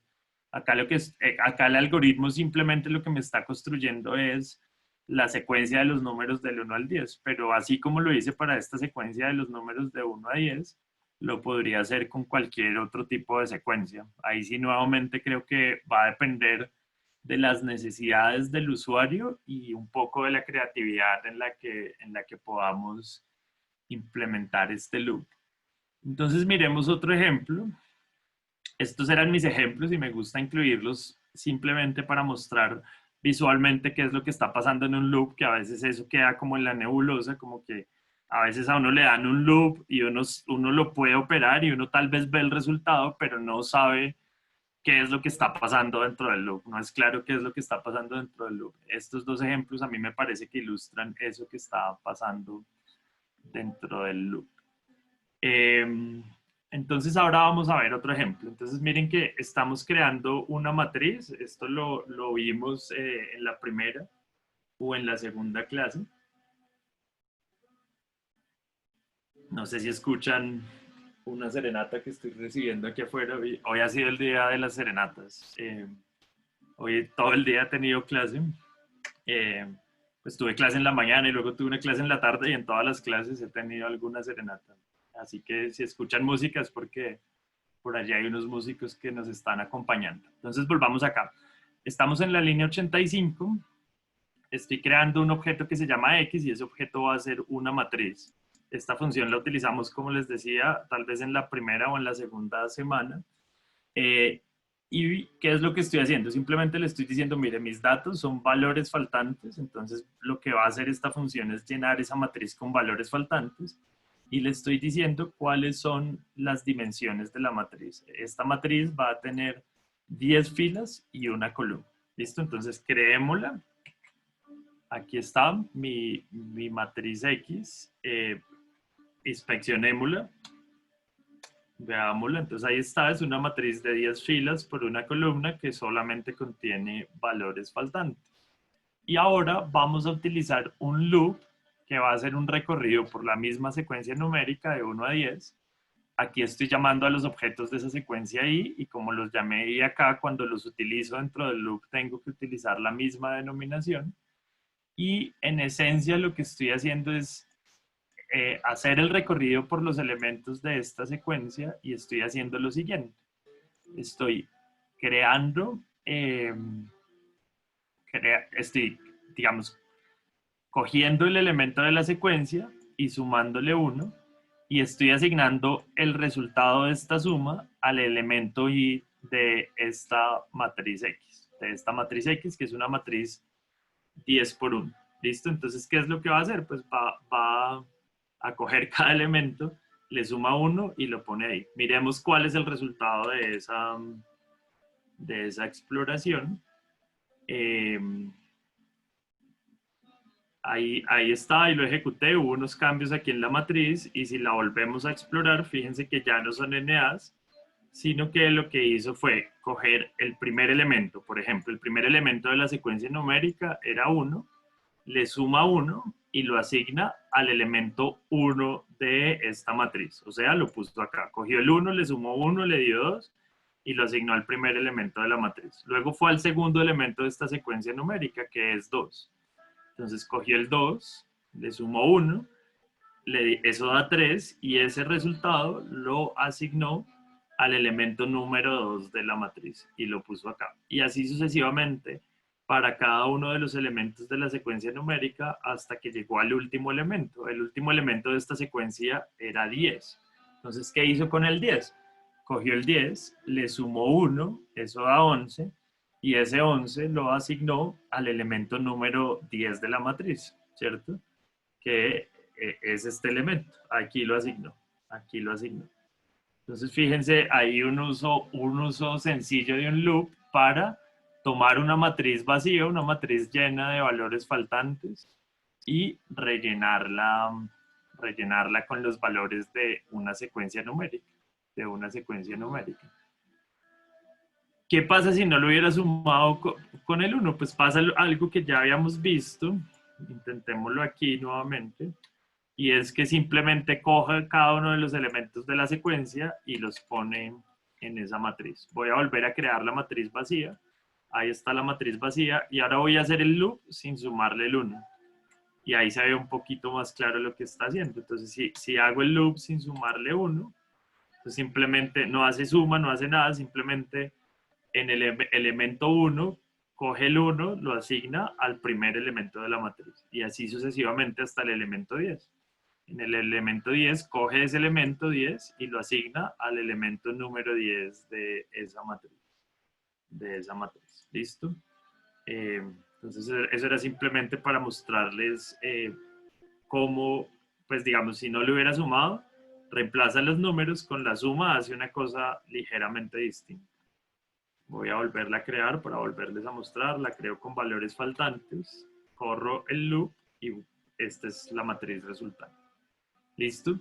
Acá el algoritmo simplemente lo que me está construyendo es la secuencia de los números del 1 al 10, pero así como lo hice para esta secuencia de los números de 1 a 10, lo podría hacer con cualquier otro tipo de secuencia. Ahí sí nuevamente creo que va a depender de las necesidades del usuario y un poco de la creatividad en la que podamos implementar este loop. Entonces miremos otro ejemplo. Estos eran mis ejemplos y me gusta incluirlos simplemente para mostrar, visualmente qué es lo que está pasando en un loop, que a veces eso queda como en la nebulosa, como que a veces a uno le dan un loop y uno lo puede operar y uno tal vez ve el resultado, pero no sabe qué es lo que está pasando dentro del loop. No es claro qué es lo que está pasando dentro del loop. Estos dos ejemplos a mí me parece que ilustran eso que está pasando dentro del loop. Entonces ahora vamos a ver otro ejemplo. Entonces miren que estamos creando una matriz. Esto lo vimos en la primera o en la segunda clase. No sé si escuchan una serenata que estoy recibiendo aquí afuera. Hoy ha sido el día de las serenatas. Hoy todo el día he tenido clase. Eh, pues tuve clase en la mañana y luego tuve una clase en la tarde y en todas las clases he tenido alguna serenata. Así que si escuchan música es porque por allá hay unos músicos que nos están acompañando. Entonces volvamos acá. Estamos en la línea 85. Estoy creando un objeto que se llama X y ese objeto va a ser una matriz. Esta función la utilizamos, como les decía, tal vez en la primera o en la segunda semana. ¿Y qué es lo que estoy haciendo? Simplemente le estoy diciendo, mire, mis datos son valores faltantes, entonces lo que va a hacer esta función es llenar esa matriz con valores faltantes y le estoy diciendo cuáles son las dimensiones de la matriz. Esta matriz va a tener 10 filas y una columna. ¿Listo? Entonces creémosla. Aquí está mi matriz X. Inspeccionémosla. Veámosla, entonces ahí está, es una matriz de 10 filas por una columna que solamente contiene valores faltantes. Y ahora vamos a utilizar un loop que va a hacer un recorrido por la misma secuencia numérica de 1 a 10. Aquí estoy llamando a los objetos de esa secuencia I y como los llamé I acá, cuando los utilizo dentro del loop tengo que utilizar la misma denominación. Y en esencia lo que estoy haciendo es hacer el recorrido por los elementos de esta secuencia y estoy haciendo lo siguiente. Estoy creando, estoy, digamos, cogiendo el elemento de la secuencia y sumándole 1 y estoy asignando el resultado de esta suma al elemento y de esta matriz X. De esta matriz X, que es una matriz 10 por 1. ¿Listo? Entonces, ¿qué es lo que va a hacer? Pues va a coger cada elemento, le suma 1 y lo pone ahí. Miremos cuál es el resultado de esa exploración. Ahí está, y lo ejecuté, hubo unos cambios aquí en la matriz, y si la volvemos a explorar, fíjense que ya no son NAs, sino que lo que hizo fue coger el primer elemento, por ejemplo, el primer elemento de la secuencia numérica era 1, le suma 1 y lo asigna al elemento 1 de esta matriz, o sea, lo puso acá, cogió el 1, le sumó 1, le dio 2 y lo asignó al primer elemento de la matriz. Luego fue al segundo elemento de esta secuencia numérica, que es 2. Entonces cogió el 2, le sumó 1, eso da 3 y ese resultado lo asignó al elemento número 2 de la matriz y lo puso acá. Y así sucesivamente para cada uno de los elementos de la secuencia numérica hasta que llegó al último elemento. El último elemento de esta secuencia era 10. Entonces, ¿qué hizo con el 10? Cogió el 10, le sumó 1, eso da 11, y ese 11 lo asignó al elemento número 10 de la matriz, ¿cierto? Que es este elemento. Aquí lo asignó. Aquí lo asignó. Entonces, fíjense, hay un uso sencillo de un loop para tomar una matriz vacía, una matriz llena de valores faltantes y rellenarla con los valores de una secuencia numérica. De una secuencia numérica. ¿Qué pasa si no lo hubiera sumado con el 1? Pues pasa algo que ya habíamos visto. Intentémoslo aquí nuevamente. Y es que simplemente coge cada uno de los elementos de la secuencia y los pone en esa matriz. Voy a volver a crear la matriz vacía. Ahí está la matriz vacía. Y ahora voy a hacer el loop sin sumarle el 1. Y ahí se ve un poquito más claro lo que está haciendo. Entonces, si hago el loop sin sumarle 1, entonces simplemente no hace suma, no hace nada, simplemente en el elemento 1, coge el 1, lo asigna al primer elemento de la matriz. Y así sucesivamente hasta el elemento 10. En el elemento 10, coge ese elemento 10 y lo asigna al elemento número 10 de esa matriz. ¿Listo? Entonces eso era simplemente para mostrarles cómo, pues digamos, si no le hubiera sumado, reemplaza los números con la suma, hace una cosa ligeramente distinta. Voy a volverla a crear para volverles a mostrar. La creo con valores faltantes. Corro el loop y esta es la matriz resultante. ¿Listo?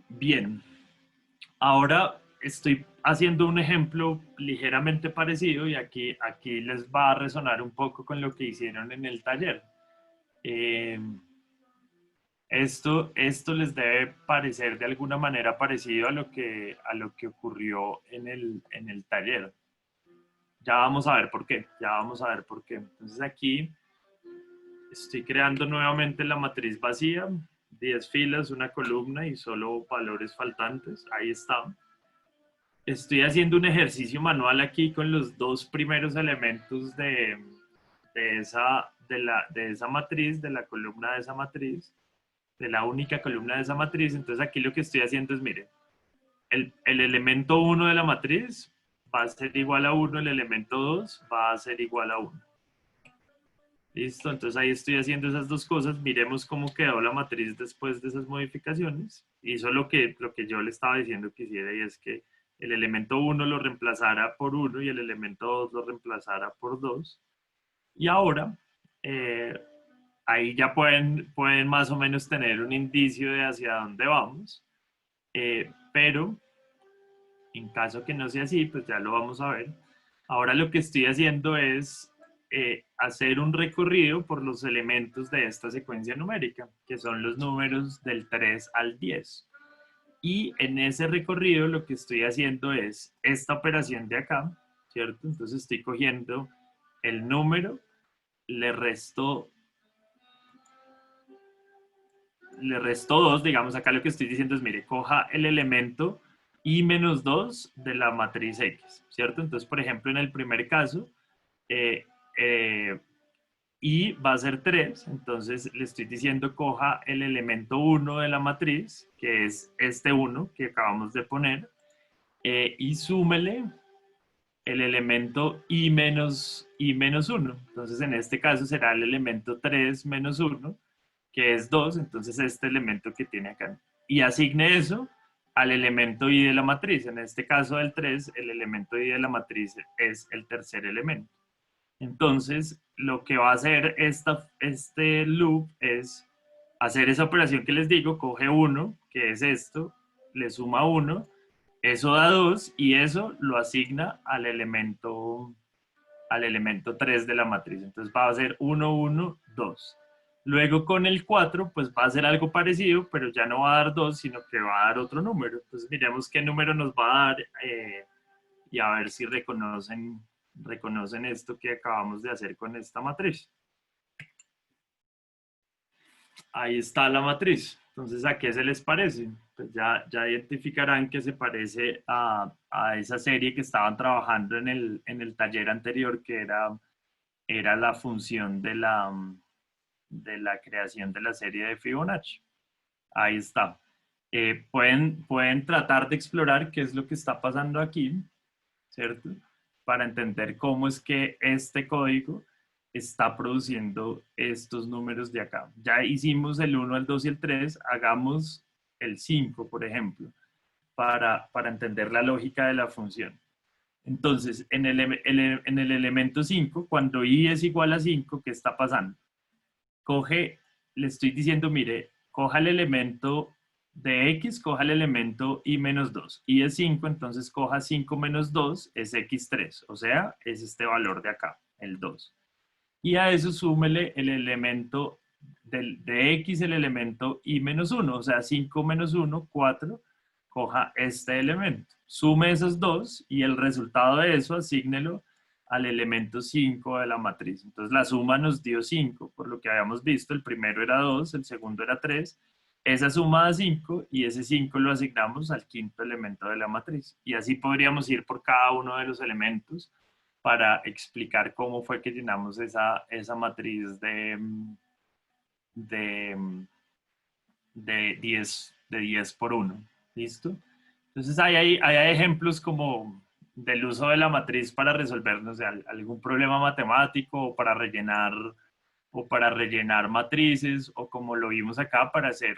Bien. Ahora estoy haciendo un ejemplo ligeramente parecido y aquí les va a resonar un poco con lo que hicieron en el taller. Eh, esto les debe parecer de alguna manera parecido a lo que ocurrió en el taller. Ya vamos a ver por qué, ya vamos a ver por qué. Entonces aquí estoy creando nuevamente la matriz vacía, 10 filas, una columna y solo valores faltantes. Ahí está. Estoy haciendo un ejercicio manual aquí con los dos primeros elementos de esa matriz, de la columna de esa matriz, de la única columna de esa matriz. Entonces aquí lo que estoy haciendo es, mire, el elemento 1 de la matriz va a ser igual a 1, el elemento 2 va a ser igual a 1. Listo, entonces ahí estoy haciendo esas dos cosas. Miremos cómo quedó la matriz después de esas modificaciones. Hizo lo que yo le estaba diciendo que hiciera, y es que el elemento 1 lo reemplazara por 1 y el elemento 2 lo reemplazara por 2. Y ahora, eh, ahí ya pueden más o menos tener un indicio de hacia dónde vamos. Pero en caso que no sea así, pues ya lo vamos a ver. Ahora lo que estoy haciendo es hacer un recorrido por los elementos de esta secuencia numérica, que son los números del 3 al 10. Y en ese recorrido lo que estoy haciendo es esta operación de acá, ¿cierto? Entonces estoy cogiendo el número, le resto, le resto 2, digamos, acá lo que estoy diciendo es, mire, coja el elemento y menos 2 de la matriz X, ¿cierto? Entonces, por ejemplo, en el primer caso, eh, eh, y va a ser 3, entonces le estoy diciendo coja el elemento 1 de la matriz, que es este 1 que acabamos de poner, y súmele el elemento i menos 1. Entonces en este caso será el elemento 3 menos 1, que es 2, entonces este elemento que tiene acá. Y asigne eso al elemento i de la matriz. En este caso del 3, el elemento i de la matriz es el tercer elemento. Entonces, lo que va a hacer este loop es hacer esa operación que les digo, coge 1, que es esto, le suma 1, eso da 2 y eso lo asigna al elemento 3 de la matriz. Entonces va a ser 1, 1, 2. Luego con el 4, pues va a ser algo parecido, pero ya no va a dar 2, sino que va a dar otro número. Entonces miremos qué número nos va a dar y a ver si reconocen esto que acabamos de hacer con esta matriz. Ahí está la matriz. Entonces, ¿a qué se les parece? Pues ya identificarán que se parece a esa serie que estaban trabajando en el taller anterior, que era la función de la creación de la serie de Fibonacci. Ahí está. Pueden tratar de explorar qué es lo que está pasando aquí, ¿cierto? Para entender cómo es que este código está produciendo estos números de acá. Ya hicimos el 1, el 2 y el 3, hagamos el 5, por ejemplo, para entender la lógica de la función. Entonces, en el elemento 5, cuando i es igual a 5, ¿qué está pasando? Le estoy diciendo, mire, coja el elemento de x, coja el elemento i menos 2. Y es 5, entonces coja 5 menos 2, es x3. O sea, es este valor de acá, el 2. Y a eso súmele el elemento de x, el elemento i menos 1. O sea, 5 menos 1, 4. Coja este elemento. Sume esos dos y el resultado de eso asígnelo al elemento 5 de la matriz. Entonces la suma nos dio 5, por lo que habíamos visto, el primero era 2, el segundo era 3, esa suma da 5 y ese 5 lo asignamos al quinto elemento de la matriz. Y así podríamos ir por cada uno de los elementos para explicar cómo fue que llenamos esa matriz de, de 10 por 1. ¿Listo? Entonces hay ejemplos como del uso de la matriz para resolver, no sé, algún problema matemático o para rellenar matrices, o como lo vimos acá, para hacer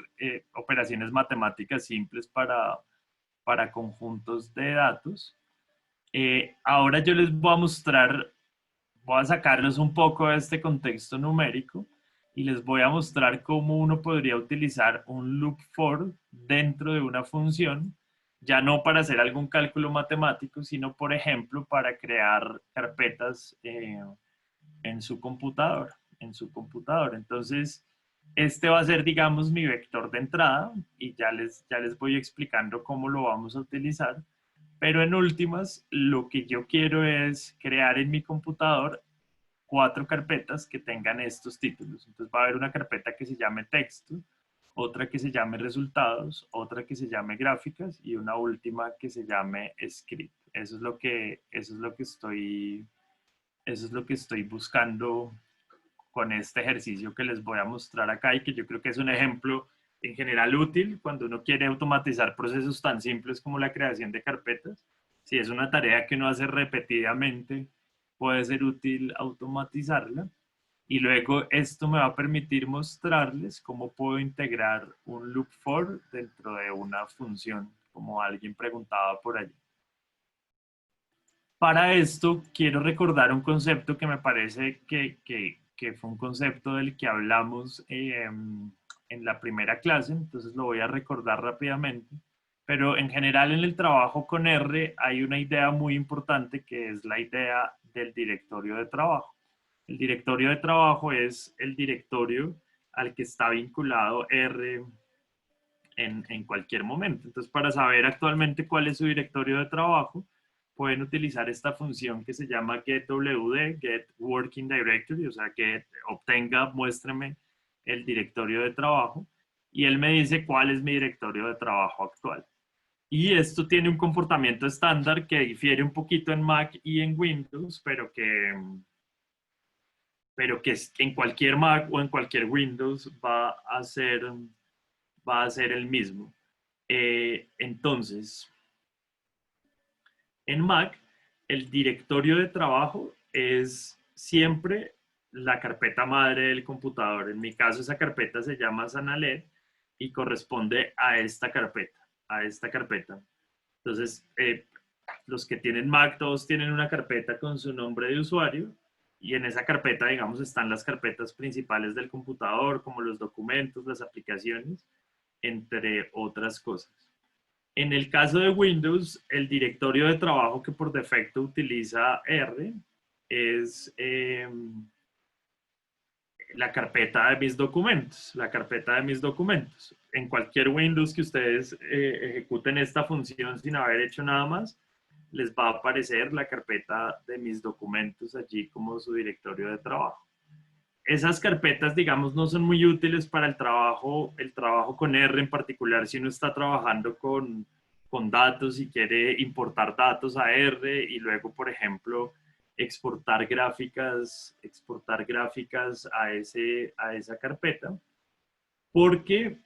operaciones matemáticas simples para conjuntos de datos. Ahora yo les voy a mostrar, voy a sacarlos un poco de este contexto numérico y les voy a mostrar cómo uno podría utilizar un loop for dentro de una función, ya no para hacer algún cálculo matemático, sino, por ejemplo, para crear carpetas en su computador, Entonces, este va a ser, digamos, mi vector de entrada y ya les voy explicando cómo lo vamos a utilizar. Pero en últimas, lo que yo quiero es crear en mi computador 4 carpetas que tengan estos títulos. Entonces va a haber una carpeta que se llame texto, otra que se llame resultados, otra que se llame gráficas y una última que se llame script. Eso es lo que estoy buscando con este ejercicio que les voy a mostrar acá y que yo creo que es un ejemplo en general útil cuando uno quiere automatizar procesos tan simples como la creación de carpetas. Si es una tarea que uno hace repetidamente, puede ser útil automatizarla. Y luego esto me va a permitir mostrarles cómo puedo integrar un loop for dentro de una función, como alguien preguntaba por allí. Para esto, quiero recordar un concepto que me parece que fue un concepto del que hablamos en la primera clase, entonces lo voy a recordar rápidamente. Pero en general en el trabajo con R hay una idea muy importante que es la idea del directorio de trabajo. El directorio de trabajo es el directorio al que está vinculado R en cualquier momento. Entonces, para saber actualmente cuál es su directorio de trabajo, pueden utilizar esta función que se llama getWD, get working directory, o sea, que obtenga, muéstreme el directorio de trabajo, y él me dice cuál es mi directorio de trabajo actual. Y esto tiene un comportamiento estándar que difiere un poquito en Mac y en Windows, pero que en cualquier Mac o en cualquier Windows va a ser el mismo. Entonces, en Mac, el directorio de trabajo es siempre la carpeta madre del computador. En mi caso, esa carpeta se llama Sanalet y corresponde a esta carpeta. Entonces, los que tienen Mac, todos tienen una carpeta con su nombre de usuario y en esa carpeta, digamos, están las carpetas principales del computador, como los documentos, las aplicaciones, entre otras cosas. En el caso de Windows, el directorio de trabajo que por defecto utiliza R es la carpeta de mis documentos. En cualquier Windows que ustedes ejecuten esta función sin haber hecho nada más, les va a aparecer la carpeta de mis documentos allí como su directorio de trabajo. Esas carpetas, digamos, no son muy útiles para el trabajo con R en particular, si uno está trabajando con datos y quiere importar datos a R y luego, por ejemplo, exportar gráficas a esa carpeta, porque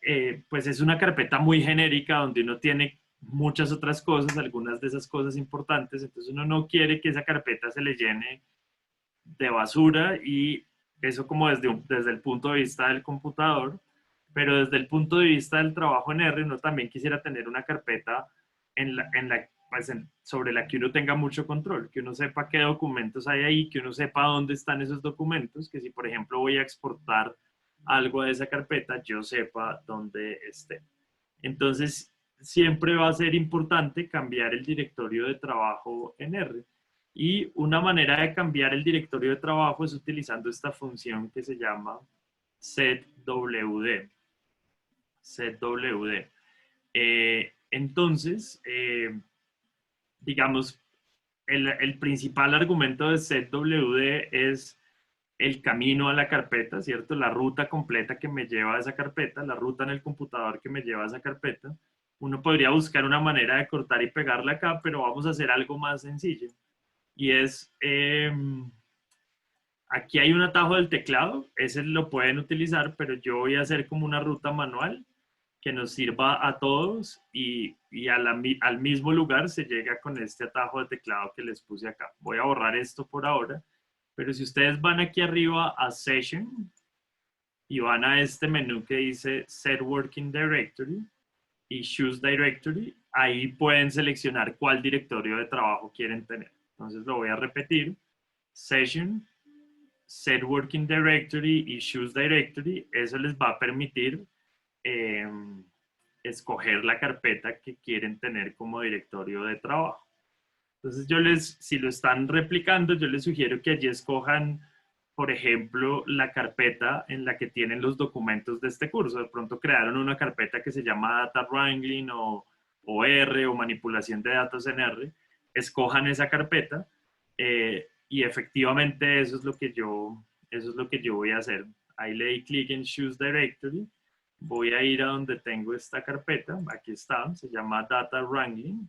pues es una carpeta muy genérica donde uno tiene muchas otras cosas, algunas de esas cosas importantes, entonces uno no quiere que esa carpeta se le llene de basura y eso como desde el punto de vista del computador, pero desde el punto de vista del trabajo en R, uno también quisiera tener una carpeta sobre la que uno tenga mucho control, que uno sepa qué documentos hay ahí, que uno sepa dónde están esos documentos, que si por ejemplo voy a exportar algo de esa carpeta, yo sepa dónde esté. Entonces, siempre va a ser importante cambiar el directorio de trabajo en R. Y una manera de cambiar el directorio de trabajo es utilizando esta función que se llama setwd. setwd. Entonces, digamos, el principal argumento de setwd es el camino a la carpeta, ¿cierto? La ruta completa que me lleva a esa carpeta, la ruta en el computador que me lleva a esa carpeta. Uno podría buscar una manera de cortar y pegarla acá, pero vamos a hacer algo más sencillo. Y es, aquí hay un atajo del teclado, ese lo pueden utilizar, pero yo voy a hacer como una ruta manual que nos sirva a todos y al mismo lugar se llega con este atajo de teclado que les puse acá. Voy a borrar esto por ahora, pero si ustedes van aquí arriba a Session y van a este menú que dice Set Working Directory y Choose Directory, ahí pueden seleccionar cuál directorio de trabajo quieren tener. Entonces lo voy a repetir. Session, Set Working Directory y Choose Directory. Eso les va a permitir eh, escoger la carpeta que quieren tener como directorio de trabajo. Entonces si lo están replicando, yo les sugiero que allí escojan, por ejemplo, la carpeta en la que tienen los documentos de este curso. De pronto crearon una carpeta que se llama Data Wrangling o R o manipulación de datos en R. Escojan esa carpeta y efectivamente eso es lo que yo voy a hacer. Ahí le di clic en Choose Directory. Voy a ir a donde tengo esta carpeta. Aquí está, se llama Data Wrangling.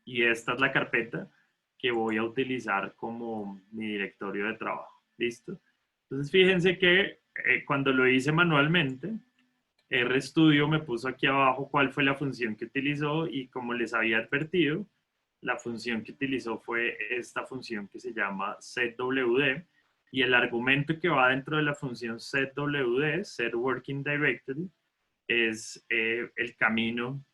Y esta es la carpeta que voy a utilizar como mi directorio de trabajo. ¿Listo? Entonces fíjense que cuando lo hice manualmente, RStudio me puso aquí abajo cuál fue la función que utilizó y como les había advertido, la función que utilizó fue esta función que se llama setwd y el argumento que va dentro de la función setwd, set working directory, es el camino,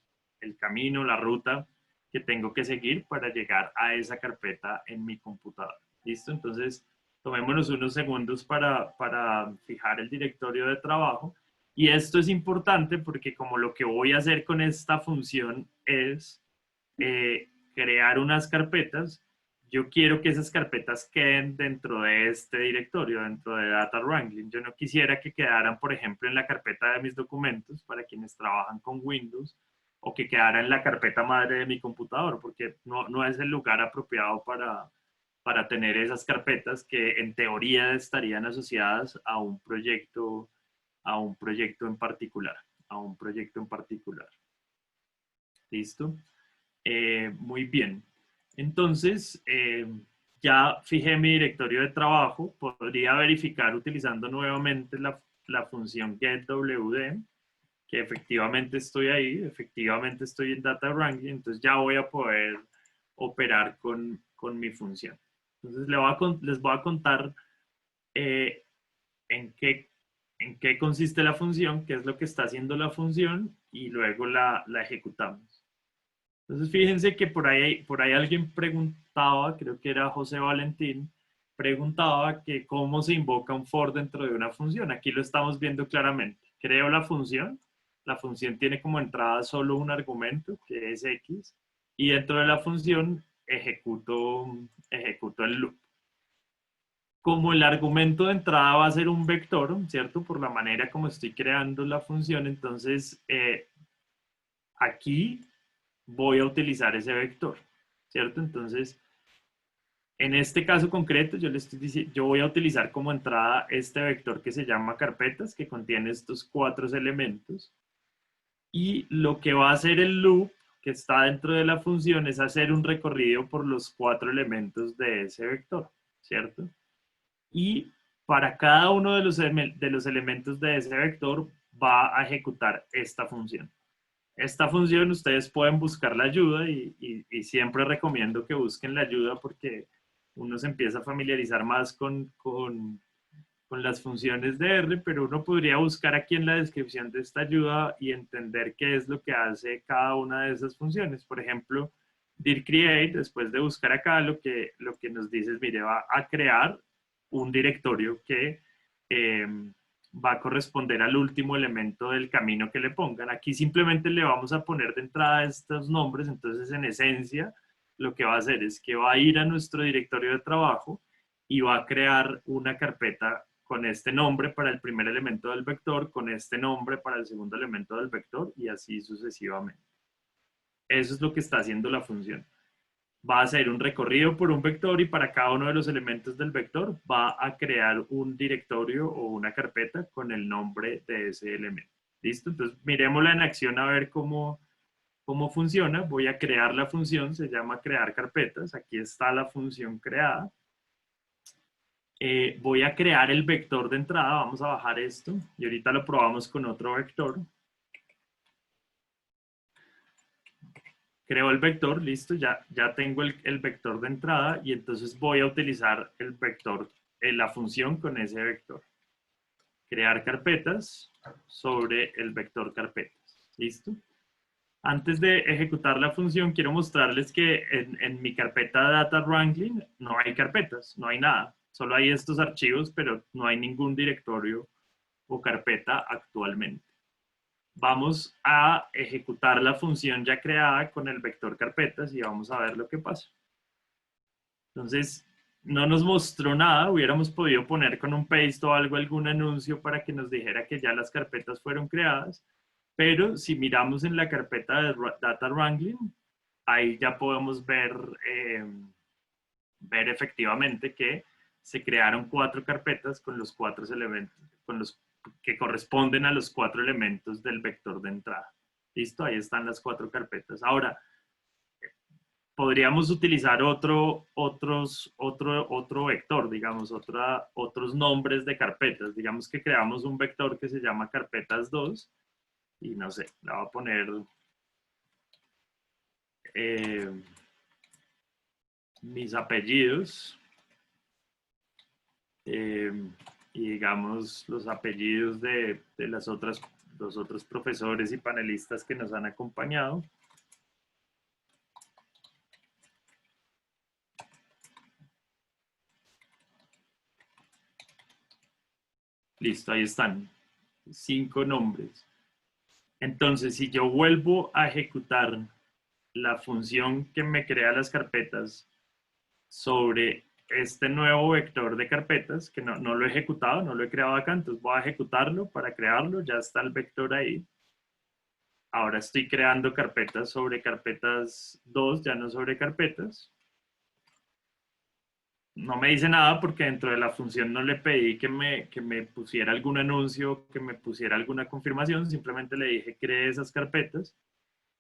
la ruta que tengo que seguir para llegar a esa carpeta en mi computadora. ¿Listo? Entonces, tomémonos unos segundos para fijar el directorio de trabajo. Y esto es importante porque como lo que voy a hacer con esta función es crear unas carpetas, yo quiero que esas carpetas queden dentro de este directorio, dentro de Data Wrangling. Yo no quisiera que quedaran, por ejemplo, en la carpeta de mis documentos para quienes trabajan con Windows o que quedara en la carpeta madre de mi computador, porque no es el lugar apropiado para tener esas carpetas que en teoría estarían asociadas a un proyecto en particular, a un proyecto en particular. ¿Listo? Muy bien. Entonces, ya fijé mi directorio de trabajo. Podría verificar utilizando nuevamente la función getWD, que efectivamente estoy ahí, efectivamente estoy en Data Wrangling, entonces ya voy a poder operar con mi función. Entonces les voy a contar eh, en qué consiste la función, qué es lo que está haciendo la función y luego la ejecutamos. Entonces fíjense que por ahí alguien preguntaba, creo que era José Valentín, preguntaba que cómo se invoca un for dentro de una función. Aquí lo estamos viendo claramente. Creo la función tiene como entrada solo un argumento, que es x, y dentro de la función ejecuto el loop. Como el argumento de entrada va a ser un vector, ¿cierto? Por la manera como estoy creando la función, entonces aquí voy a utilizar ese vector, ¿cierto? Entonces, en este caso concreto, yo voy a utilizar como entrada este vector que se llama carpetas, que contiene estos 4 elementos. Y lo que va a hacer el loop, que está dentro de la función, es hacer un recorrido por los 4 elementos de ese vector, ¿cierto? Y para cada uno de los elementos de ese vector va a ejecutar esta función. Esta función ustedes pueden buscar la ayuda y siempre recomiendo que busquen la ayuda porque uno se empieza a familiarizar más con las funciones de R, pero uno podría buscar aquí en la descripción de esta ayuda y entender qué es lo que hace cada una de esas funciones. Por ejemplo, dir create, después de buscar acá, lo que nos dice es, mire, va a crear un directorio que va a corresponder al último elemento del camino que le pongan. Aquí simplemente le vamos a poner de entrada estos nombres, entonces en esencia lo que va a hacer es que va a ir a nuestro directorio de trabajo y va a crear una carpeta con este nombre para el primer elemento del vector, con este nombre para el segundo elemento del vector y así sucesivamente. Eso es lo que está haciendo la función. Va a hacer un recorrido por un vector y para cada uno de los elementos del vector va a crear un directorio o una carpeta con el nombre de ese elemento. ¿Listo? Entonces miremosla en acción a ver cómo funciona. Voy a crear la función, se llama crear carpetas. Aquí está la función creada. Voy a crear el vector de entrada, vamos a bajar esto y ahorita lo probamos con otro vector. Creo el vector, listo, ya tengo el vector de entrada y entonces voy a utilizar el vector, la función con ese vector. Crear carpetas sobre el vector carpetas, listo. Antes de ejecutar la función, quiero mostrarles que en mi carpeta Data Wrangling no hay carpetas, no hay nada. Solo hay estos archivos, pero no hay ningún directorio o carpeta actualmente. Vamos a ejecutar la función ya creada con el vector carpetas y vamos a ver lo que pasa. Entonces, no nos mostró nada, hubiéramos podido poner con un paste o algo, algún anuncio para que nos dijera que ya las carpetas fueron creadas, pero si miramos en la carpeta de Data Wrangling, ahí ya podemos ver efectivamente que se crearon 4 carpetas con los 4 elementos, con los que corresponden a los 4 elementos del vector de entrada. ¿Listo? Ahí están las 4 carpetas. Ahora, podríamos utilizar otro vector, digamos, otros nombres de carpetas. Digamos que creamos un vector que se llama carpetas 2 y no sé, le voy a poner mis apellidos y digamos los apellidos de los otros profesores y panelistas que nos han acompañado. Listo, ahí están 5 nombres. Entonces, si yo vuelvo a ejecutar la función que me crea las carpetas sobre este nuevo vector de carpetas, que no lo he ejecutado, no lo he creado acá, entonces voy a ejecutarlo para crearlo, ya está el vector ahí. Ahora estoy creando carpetas sobre carpetas 2, ya no sobre carpetas. No me dice nada porque dentro de la función no le pedí que me pusiera algún anuncio, que me pusiera alguna confirmación, simplemente le dije cree esas carpetas.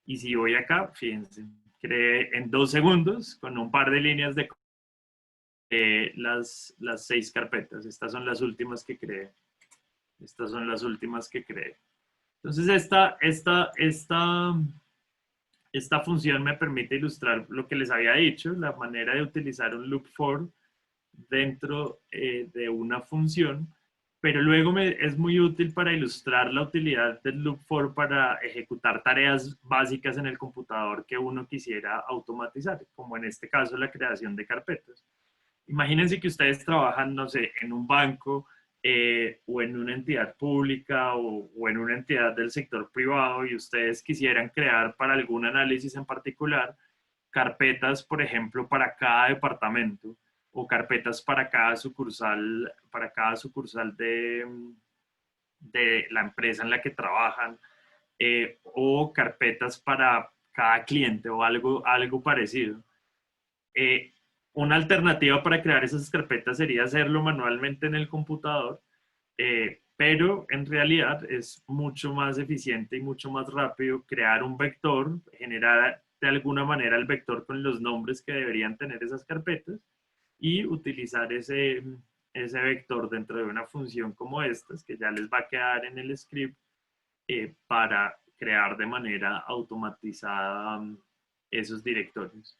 Y si voy acá, fíjense, creé en 2 segundos con un par de líneas de las 6 carpetas. Estas son las últimas que creé. Estas son las últimas que creé. Entonces, esta función me permite ilustrar lo que les había dicho, la manera de utilizar un loop for dentro de una función, pero luego es muy útil para ilustrar la utilidad del loop for para ejecutar tareas básicas en el computador que uno quisiera automatizar, como en este caso la creación de carpetas. Imagínense que ustedes trabajan, no sé, en un banco o en una entidad pública o en una entidad del sector privado y ustedes quisieran crear para algún análisis en particular carpetas, por ejemplo, para cada departamento o carpetas para cada sucursal de la empresa en la que trabajan o carpetas para cada cliente o algo parecido. Una alternativa para crear esas carpetas sería hacerlo manualmente en el computador, pero en realidad es mucho más eficiente y mucho más rápido crear un vector, generar de alguna manera el vector con los nombres que deberían tener esas carpetas y utilizar ese vector dentro de una función como estas, que ya les va a quedar en el script, para crear de manera automatizada esos directorios.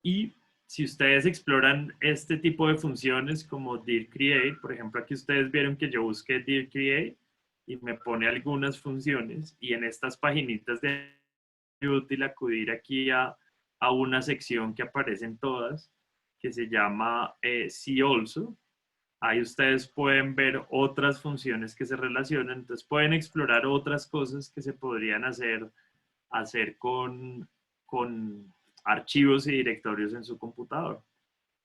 Y si ustedes exploran este tipo de funciones como dir create, por ejemplo, aquí ustedes vieron que yo busqué dir create y me pone algunas funciones y en estas paginitas de útil acudir aquí a una sección que aparecen todas, que se llama See Also. Ahí ustedes pueden ver otras funciones que se relacionan, entonces pueden explorar otras cosas que se podrían hacer con archivos y directorios en su computador.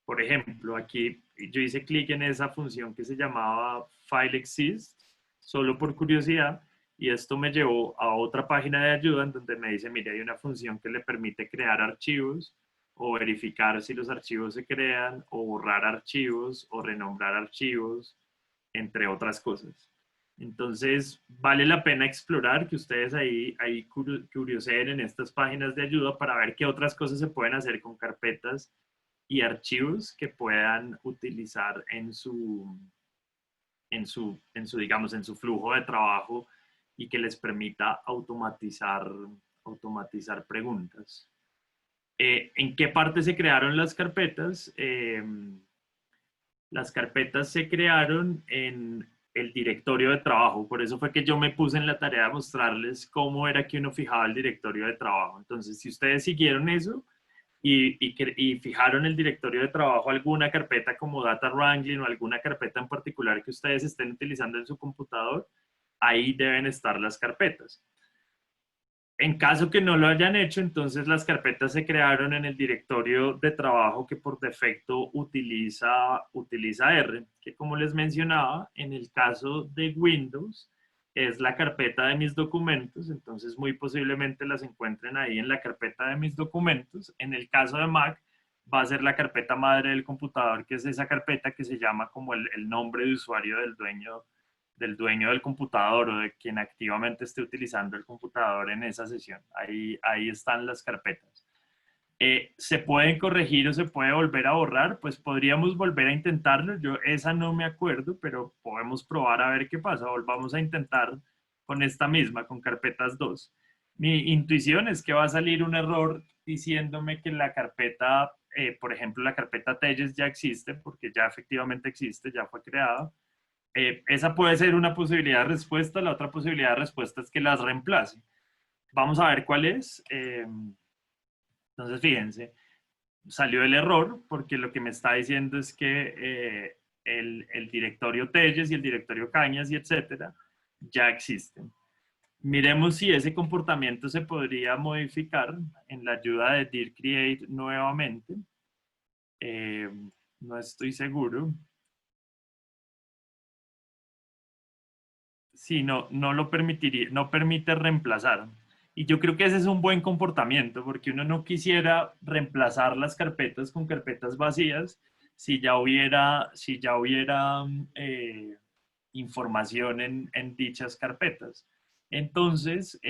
Por ejemplo, aquí yo hice clic en esa función que se llamaba FileExist, solo por curiosidad, y esto me llevó a otra página de ayuda en donde me dice, mire, hay una función que le permite crear archivos o verificar si los archivos se crean o borrar archivos o renombrar archivos, entre otras cosas. Entonces, vale la pena explorar, que ustedes ahí curioseen en estas páginas de ayuda para ver qué otras cosas se pueden hacer con carpetas y archivos que puedan utilizar digamos, en su flujo de trabajo y que les permita automatizar preguntas. ¿En qué parte se crearon las carpetas? Las carpetas se crearon en el directorio de trabajo. Por eso fue que yo me puse en la tarea de mostrarles cómo era que uno fijaba el directorio de trabajo. Entonces, si ustedes siguieron eso y fijaron el directorio de trabajo alguna carpeta como Data Wrangling o alguna carpeta en particular que ustedes estén utilizando en su computador, ahí deben estar las carpetas. En caso que no lo hayan hecho, entonces las carpetas se crearon en el directorio de trabajo que por defecto utiliza R, que como les mencionaba, en el caso de Windows es la carpeta de mis documentos, entonces muy posiblemente las encuentren ahí en la carpeta de mis documentos. En el caso de Mac va a ser la carpeta madre del computador, que es esa carpeta que se llama como el nombre de usuario del dueño del computador o de quien activamente esté utilizando el computador en esa sesión. Ahí están las carpetas. ¿Se pueden corregir o se puede volver a borrar? Pues podríamos volver a intentarlo. Yo esa no me acuerdo, pero podemos probar a ver qué pasa. Volvamos a intentar con esta misma, con carpetas 2. Mi intuición es que va a salir un error diciéndome que la carpeta, por ejemplo, la carpeta Telles ya existe, porque ya efectivamente existe, ya fue creada. Esa puede ser una posibilidad de respuesta. La otra posibilidad de respuesta es que las reemplace. Vamos a ver cuál es. Entonces, fíjense, salió el error porque lo que me está diciendo es que el directorio Telles y el directorio Cañas y etcétera ya existen. Miremos si ese comportamiento se podría modificar en la ayuda de dir create nuevamente. No estoy seguro. Sí, no lo permitiría, no permite reemplazar. Y yo creo que ese es un buen comportamiento, porque uno no quisiera reemplazar las carpetas con carpetas vacías si ya hubiera información en dichas carpetas. Entonces,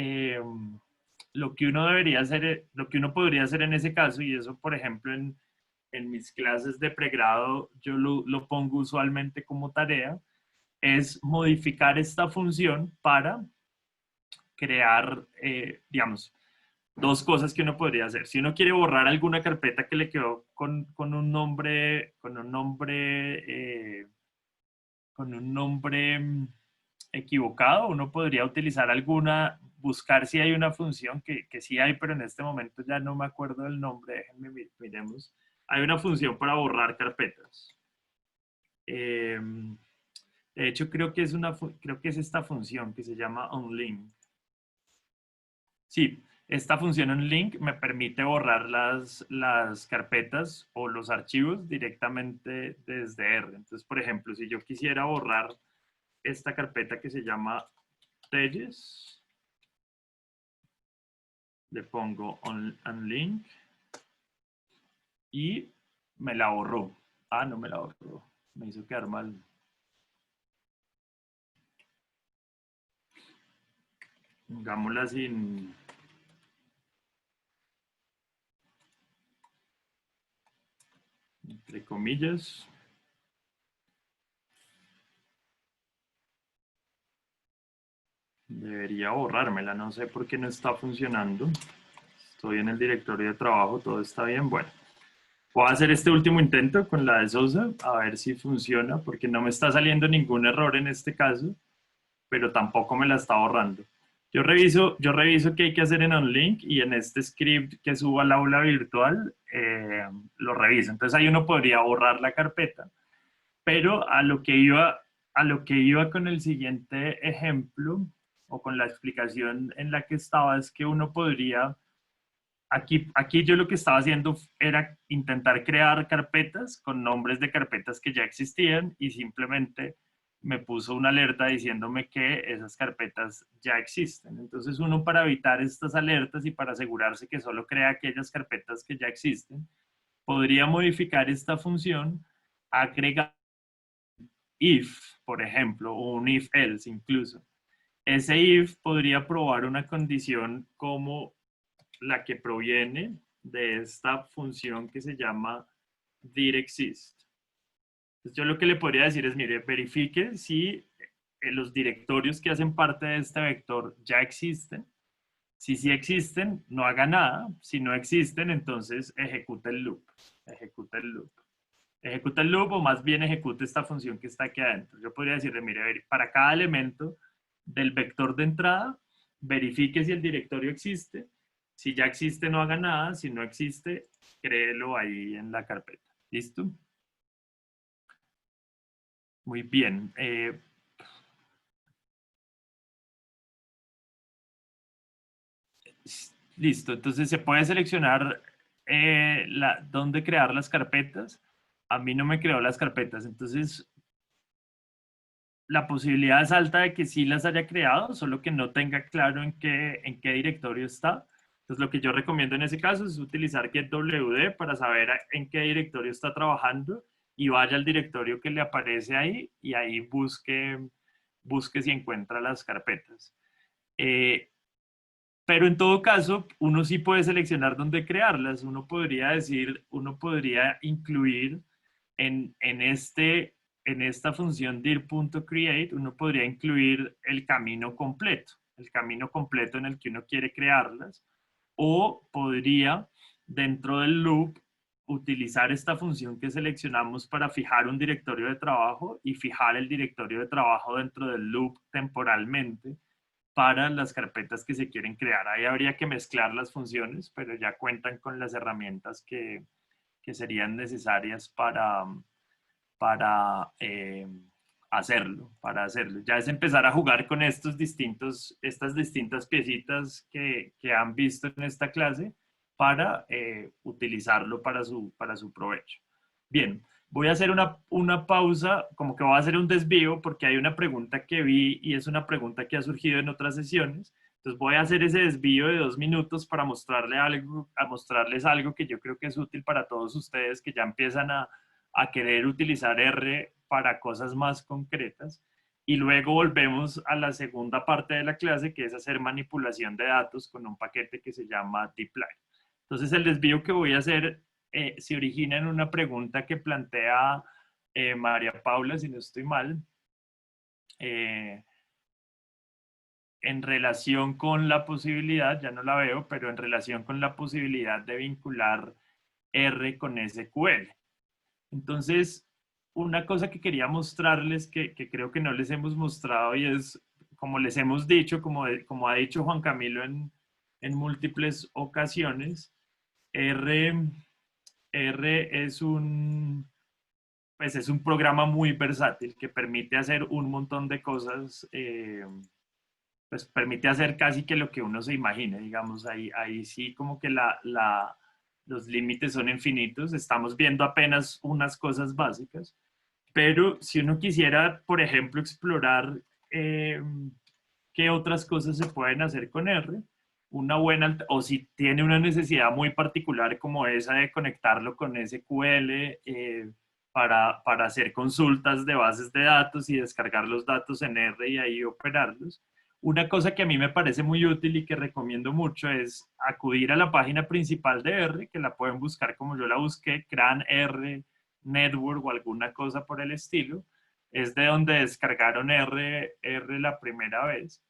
lo que uno debería hacer, lo que uno podría hacer en ese caso, y eso, por ejemplo, en mis clases de pregrado, yo lo pongo usualmente como tarea, es modificar esta función para crear, digamos, dos cosas que uno podría hacer. Si uno quiere borrar alguna carpeta que le quedó con un nombre, equivocado, uno podría utilizar buscar si hay una función que sí hay, pero en este momento ya no me acuerdo del nombre, déjenme miremos. Hay una función para borrar carpetas. De hecho, creo que es esta función que se llama onLink. Sí, esta función onLink me permite borrar las carpetas o los archivos directamente desde R. Entonces, por ejemplo, si yo quisiera borrar esta carpeta que se llama Telles, le pongo onLink y me la borró. Ah, no me la borró. Me hizo quedar mal. Pongámosla sin... entre comillas. Debería borrármela, no sé por qué no está funcionando. Estoy en el directorio de trabajo, todo está bien. Bueno, voy a hacer este último intento con la de Sosa, a ver si funciona, porque no me está saliendo ningún error en este caso, pero tampoco me la está borrando. Yo reviso qué hay que hacer en OnLink y en este script que subo al aula virtual, lo reviso. Entonces ahí uno podría borrar la carpeta, pero a lo que iba con el siguiente ejemplo o con la explicación en la que estaba es que uno podría, aquí yo lo que estaba haciendo era intentar crear carpetas con nombres de carpetas que ya existían y simplemente me puso una alerta diciéndome que esas carpetas ya existen. Entonces uno, para evitar estas alertas y para asegurarse que solo crea aquellas carpetas que ya existen, podría modificar esta función, agregar if, por ejemplo, o un if else incluso. Ese if podría probar una condición como la que proviene de esta función que se llama dir exist. Entonces yo lo que le podría decir es, mire, verifique si los directorios que hacen parte de este vector ya existen. Si sí existen, no haga nada. Si no existen, entonces ejecuta el loop. Ejecuta el loop. Ejecuta el loop o más bien ejecuta esta función que está aquí adentro. Yo podría decirle, mire, para cada elemento del vector de entrada, verifique si el directorio existe. Si ya existe, no haga nada. Si no existe, créelo ahí en la carpeta. ¿Listo? Muy bien. Listo. Entonces se puede seleccionar dónde crear las carpetas. A mí no me creó las carpetas. Entonces la posibilidad es alta de que sí las haya creado, solo que no tenga claro en qué directorio está. Entonces lo que yo recomiendo en ese caso es utilizar getwd para saber en qué directorio está trabajando y vaya al directorio que le aparece ahí y ahí busque si encuentra las carpetas. Pero en todo caso, uno sí puede seleccionar dónde crearlas. Uno podría decir, uno podría incluir en esta función dir.create, uno podría incluir el camino completo en el que uno quiere crearlas, o podría, dentro del loop, utilizar esta función que seleccionamos para fijar un directorio de trabajo y fijar el directorio de trabajo dentro del loop temporalmente para las carpetas que se quieren crear. Ahí habría que mezclar las funciones, pero ya cuentan con las herramientas que serían necesarias para para hacerlo. Ya es empezar a jugar con estas distintas piecitas que han visto en esta clase para utilizarlo para su provecho. Bien, voy a hacer una pausa, como que voy a hacer un desvío porque hay una pregunta que vi y es una pregunta que ha surgido en otras sesiones. Entonces voy a hacer ese desvío de 2 minutos para mostrarles algo que yo creo que es útil para todos ustedes que ya empiezan a querer utilizar R para cosas más concretas. Y luego volvemos a la segunda parte de la clase, que es hacer manipulación de datos con un paquete que se llama dplyr. Entonces el desvío que voy a hacer se origina en una pregunta que plantea María Paula, si no estoy mal, eh, en relación con la posibilidad, ya no la veo, pero en relación con la posibilidad de vincular R con SQL. Entonces, una cosa que quería mostrarles que creo que no les hemos mostrado y es, como les hemos dicho, como ha dicho Juan Camilo en múltiples ocasiones, R pues es un programa muy versátil que permite hacer un montón de cosas, pues permite hacer casi que lo que uno se imagine, digamos, ahí sí como que los límites son infinitos, estamos viendo apenas unas cosas básicas, pero si uno quisiera, por ejemplo, explorar eh, qué otras cosas se pueden hacer con R, o si tiene una necesidad muy particular como esa de conectarlo con SQL para hacer consultas de bases de datos y descargar los datos en R y ahí operarlos. Una cosa que a mí me parece muy útil y que recomiendo mucho es acudir a la página principal de R, que la pueden buscar como yo la busqué, CRAN R Network o alguna cosa por el estilo. Es de donde descargaron R la primera vez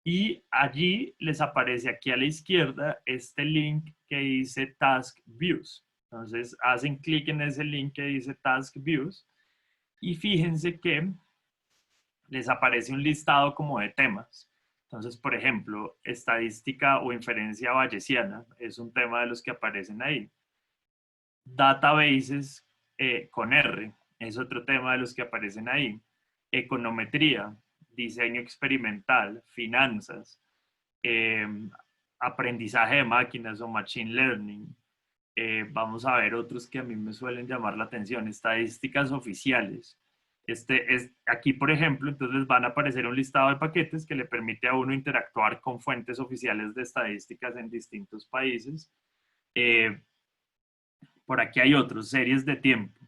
y allí les aparece aquí a la izquierda este link que dice Task Views. Entonces hacen clic en ese link que dice Task Views y fíjense que les aparece un listado como de temas. Entonces, por ejemplo, estadística o inferencia bayesiana es un tema de los que aparecen ahí. Databases con R es otro tema de los que aparecen ahí. Econometría, diseño experimental, finanzas, eh, aprendizaje de máquinas o machine learning. Vamos a ver otros que a mí me suelen llamar la atención, estadísticas oficiales. Aquí, por ejemplo, entonces les van a aparecer un listado de paquetes que le permite a uno interactuar con fuentes oficiales de estadísticas en distintos países. Por aquí hay otros, series de tiempo,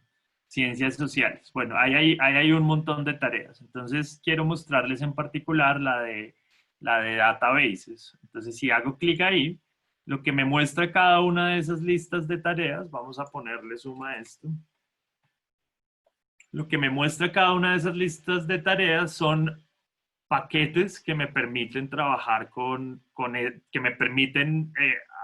ciencias sociales. Bueno, ahí hay un montón de tareas. Entonces, quiero mostrarles en particular la de databases. Entonces, si hago clic ahí, Lo que me muestra cada una de esas listas de tareas, vamos a ponerle suma a esto. Lo que me muestra cada una de esas listas de tareas son paquetes que me permiten trabajar que me permiten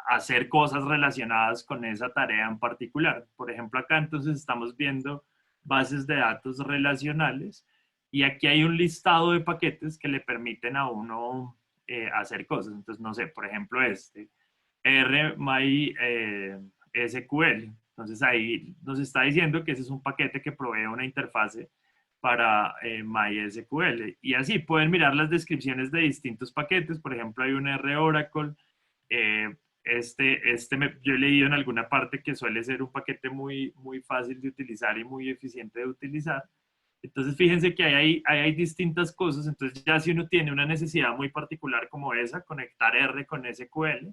hacer cosas relacionadas con esa tarea en particular. Por ejemplo, acá entonces estamos viendo bases de datos relacionales y aquí hay un listado de paquetes que le permiten a uno hacer cosas. Entonces, no sé, por ejemplo, RMySQL. Entonces ahí nos está diciendo que ese es un paquete que provee una interfase para MySQL. Y así pueden mirar las descripciones de distintos paquetes. Por ejemplo, hay un R Oracle. Eh, yo he leído en alguna parte que suele ser un paquete muy fácil de utilizar y muy eficiente de utilizar. Entonces, fíjense que hay distintas cosas. Entonces, ya si uno tiene una necesidad muy particular como esa, conectar R con SQL,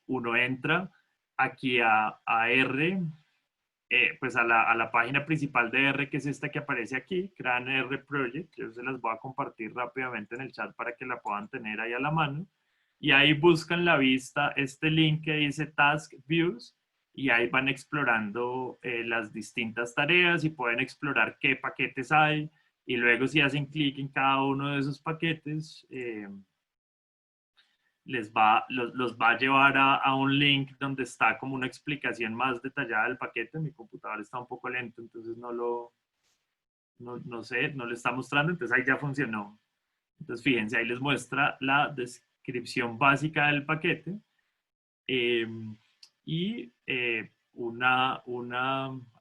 uno entra aquí a R, pues a la página principal de R, que es esta que aparece aquí, Crean R Project. Yo se las voy a compartir rápidamente en el chat para que la puedan tener ahí a la mano. Y ahí buscan la vista, este link que dice Task Views, y ahí van explorando las distintas tareas y pueden explorar qué paquetes hay. Y luego si hacen clic en cada uno de esos paquetes, los va a llevar a un link donde está como una explicación más detallada del paquete. Mi computador está un poco lento, entonces no sé, no le está mostrando, entonces ahí ya funcionó. Entonces fíjense, ahí les muestra la descripción básica del paquete eh, y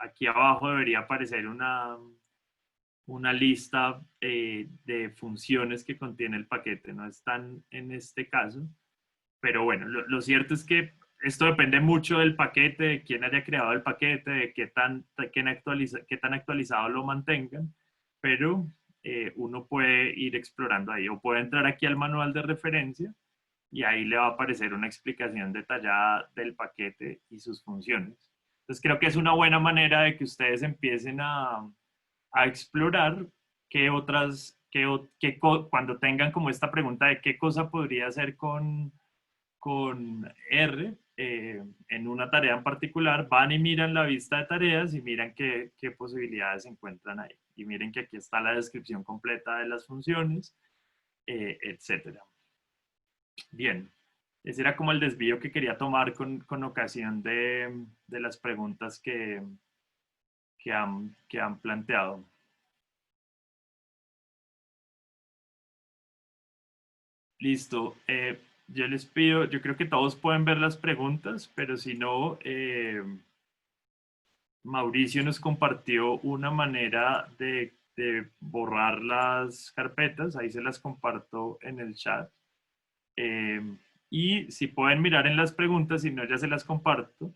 aquí abajo debería aparecer una lista de funciones que contiene el paquete. No están en este caso, pero bueno, lo cierto es que esto depende mucho del paquete, de quién haya creado el paquete, de qué tan actualizado lo mantengan, pero uno puede ir explorando ahí o puede entrar aquí al manual de referencia y ahí le va a aparecer una explicación detallada del paquete y sus funciones. Entonces creo que es una buena manera de que ustedes empiecen a explorar qué otras, cuando tengan como esta pregunta de qué cosa podría hacer con R en una tarea en particular, van y miran la vista de tareas y miran qué posibilidades se encuentran ahí. Y miren que aquí está la descripción completa de las funciones, etcétera. Bien, ese era como el desvío que quería tomar con ocasión de las preguntas que han planteado. Listo. Yo les pido, yo creo que todos pueden ver las preguntas, pero si no, Mauricio nos compartió una manera de borrar las carpetas, ahí se las comparto en el chat. Eh, y si pueden mirar en las preguntas, si no, ya se las comparto.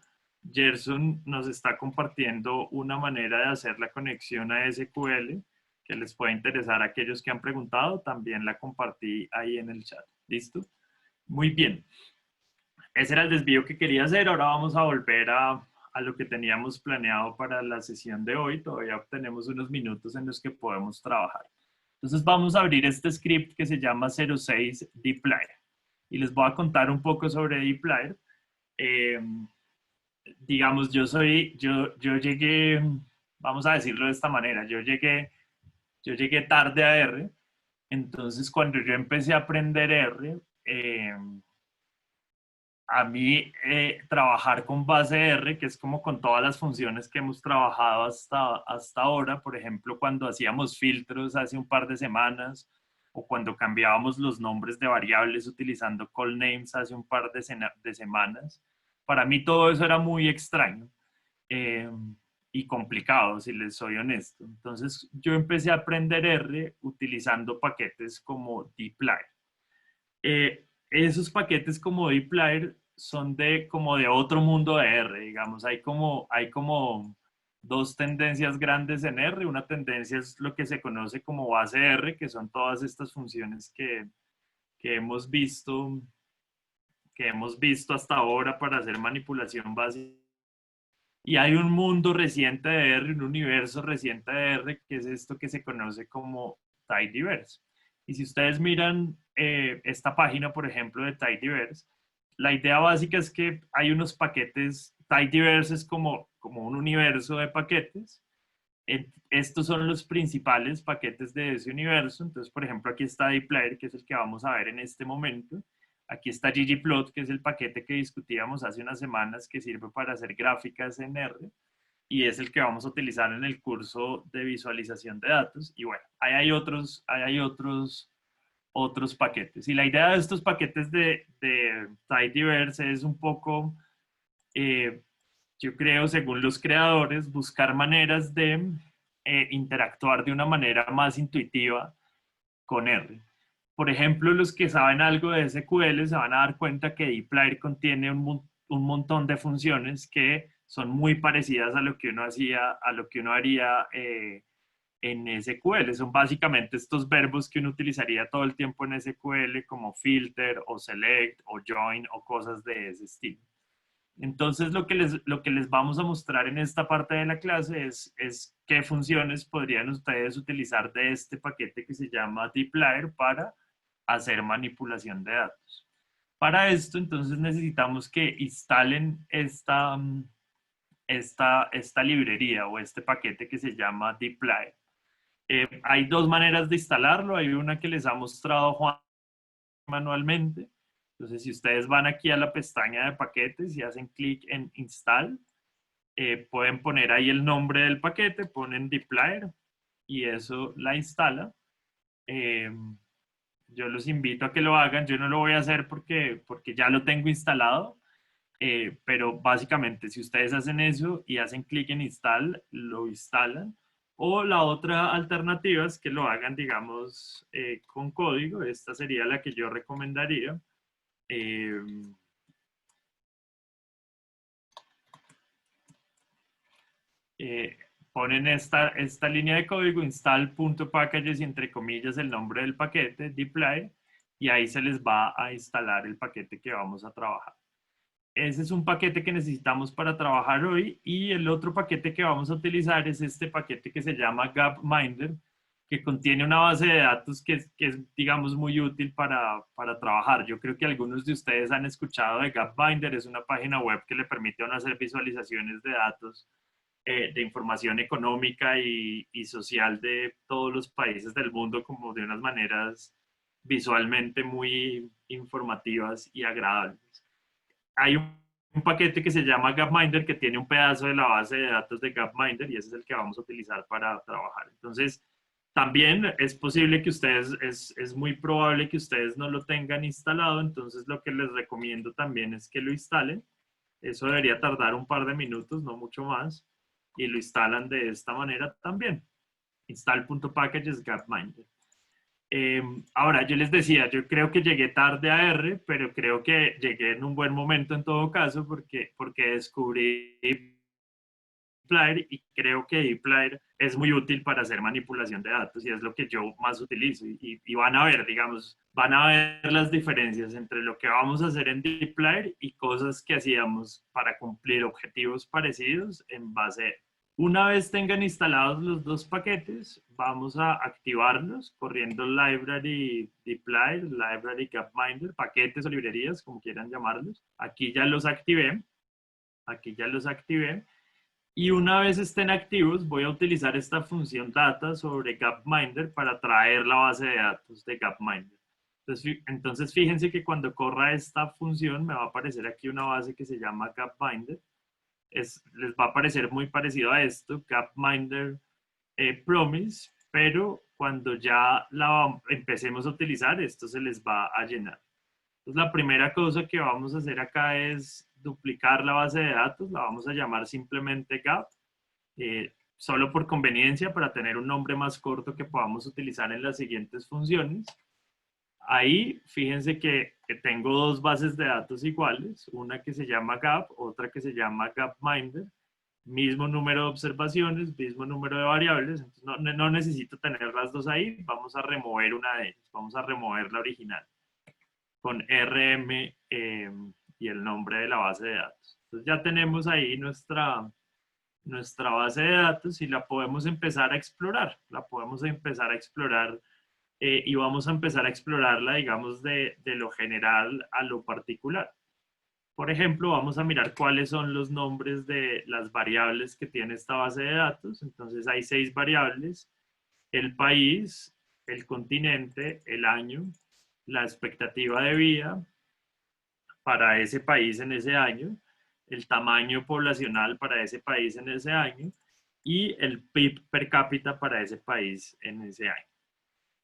Gerson nos está compartiendo una manera de hacer la conexión a SQL que les puede interesar a aquellos que han preguntado. También la compartí ahí en el chat. ¿Listo? Muy bien. Ese era el desvío que quería hacer. Ahora vamos a volver a lo que teníamos planeado para la sesión de hoy. Todavía tenemos unos minutos en los que podemos trabajar. Entonces vamos a abrir este script que se llama 06 dplyr. Y les voy a contar un poco sobre dplyr. Eh, digamos, yo llegué, vamos a decirlo de esta manera, yo llegué tarde a R. Entonces cuando yo empecé a aprender R, a mí trabajar con base R, que es como con todas las funciones que hemos trabajado hasta ahora, por ejemplo, cuando hacíamos filtros hace un par de semanas, o cuando cambiábamos los nombres de variables utilizando call names hace un par de semanas, para mí todo eso era muy extraño eh, y complicado, si les soy honesto. Entonces yo empecé a aprender R utilizando paquetes como dplyr. Esos paquetes como dplyr son como de otro mundo de R, digamos. Hay como dos tendencias grandes en R. Una tendencia es lo que se conoce como base R, que son todas estas funciones que hemos visto, que hemos visto hasta ahora para hacer manipulación básica. Y hay un mundo reciente de R, un universo reciente de R, que es esto que se conoce como Tidyverse. Y si ustedes miran esta página, por ejemplo, de Tidyverse, la idea básica es que hay unos paquetes, Tidyverse es como un universo de paquetes. Estos son los principales paquetes de ese universo. Entonces, por ejemplo, aquí está dplyr, que es el que vamos a ver en este momento. Aquí está ggplot, que es el paquete que discutíamos hace unas semanas, que sirve para hacer gráficas en R, y es el que vamos a utilizar en el curso de visualización de datos. Y bueno, hay otros paquetes. Y la idea de estos paquetes de Tidyverse es un poco, eh, yo creo, según los creadores, buscar maneras de interactuar de una manera más intuitiva con R. Por ejemplo, los que saben algo de SQL se van a dar cuenta que dplyr contiene un montón de funciones que son muy parecidas a lo que uno hacía, a lo que uno haría en SQL. Son básicamente estos verbos que uno utilizaría todo el tiempo en SQL, como filter o select o join o cosas de ese estilo. Entonces, lo que les vamos a mostrar en esta parte de la clase es qué funciones podrían ustedes utilizar de este paquete que se llama dplyr para hacer manipulación de datos. Para esto, entonces, necesitamos que instalen esta librería o este paquete que se llama dplyr. Hay dos maneras de instalarlo. Hay una que les ha mostrado Juan manualmente. Entonces, si ustedes van aquí a la pestaña de paquetes y hacen clic en Install, pueden poner ahí el nombre del paquete, ponen dplyr y eso la instala. Yo los invito a que lo hagan. Yo no lo voy a hacer porque ya lo tengo instalado, pero básicamente si ustedes hacen eso y hacen clic en Install, lo instalan. O la otra alternativa es que lo hagan, digamos, con código. Esta sería la que yo recomendaría. Eh, eh, Ponen esta línea de código, install.packages y entre comillas el nombre del paquete, dplyr, y ahí se les va a instalar el paquete que vamos a trabajar. Ese es un paquete que necesitamos para trabajar hoy, y el otro paquete que vamos a utilizar es este paquete que se llama Gapminder, que contiene una base de datos que es, digamos, muy útil para trabajar. Yo creo que algunos de ustedes han escuchado de Gapminder. Es una página web que le permite a uno hacer visualizaciones de datos, de información económica y social de todos los países del mundo, como de unas maneras visualmente muy informativas y agradables. Hay un paquete que se llama Gapminder que tiene un pedazo de la base de datos de Gapminder, y ese es el que vamos a utilizar para trabajar. Entonces, también es posible que ustedes, es muy probable que ustedes no lo tengan instalado. Entonces lo que les recomiendo también es que lo instalen. Eso debería tardar un par de minutos, no mucho más, y lo instalan de esta manera también. Install.packages Gapminder. Ahora, yo les decía, yo creo que llegué tarde a R, pero creo que llegué en un buen momento en todo caso, porque descubrí dplyr y creo que dplyr es muy útil para hacer manipulación de datos y es lo que yo más utilizo. Y van a ver, digamos, van a ver las diferencias entre lo que vamos a hacer en dplyr y cosas que hacíamos para cumplir objetivos parecidos en base. Una vez tengan instalados los dos paquetes, vamos a activarlos corriendo library dplyr, library gapminder, paquetes o librerías, como quieran llamarlos. Aquí ya los activé. Aquí ya los activé. Y una vez estén activos, voy a utilizar esta función data sobre Gapminder para traer la base de datos de Gapminder. Entonces fíjense que cuando corra esta función me va a aparecer aquí una base que se llama Gapminder. Les va a parecer muy parecido a esto, Gapminder Promise, pero cuando ya la empecemos a utilizar, esto se les va a llenar. Entonces la primera cosa que vamos a hacer acá es duplicar la base de datos. La vamos a llamar simplemente Gap, solo por conveniencia, para tener un nombre más corto que podamos utilizar en las siguientes funciones. Ahí, fíjense que tengo dos bases de datos iguales, una que se llama Gap, otra que se llama Gapminder, mismo número de observaciones, mismo número de variables. Entonces no necesito tener las dos ahí. Vamos a remover una de ellas, vamos a remover la original con rm y el nombre de la base de datos. Entonces ya tenemos ahí nuestra base de datos y la podemos empezar a explorar. La podemos empezar a explorar, y vamos a empezar a explorarla, digamos, de lo general a lo particular. Por ejemplo, vamos a mirar cuáles son los nombres de las variables que tiene esta base de datos. Entonces hay 6 variables: el país, el continente, el año, la expectativa de vida para ese país en ese año, el tamaño poblacional para ese país en ese año y el PIB per cápita para ese país en ese año.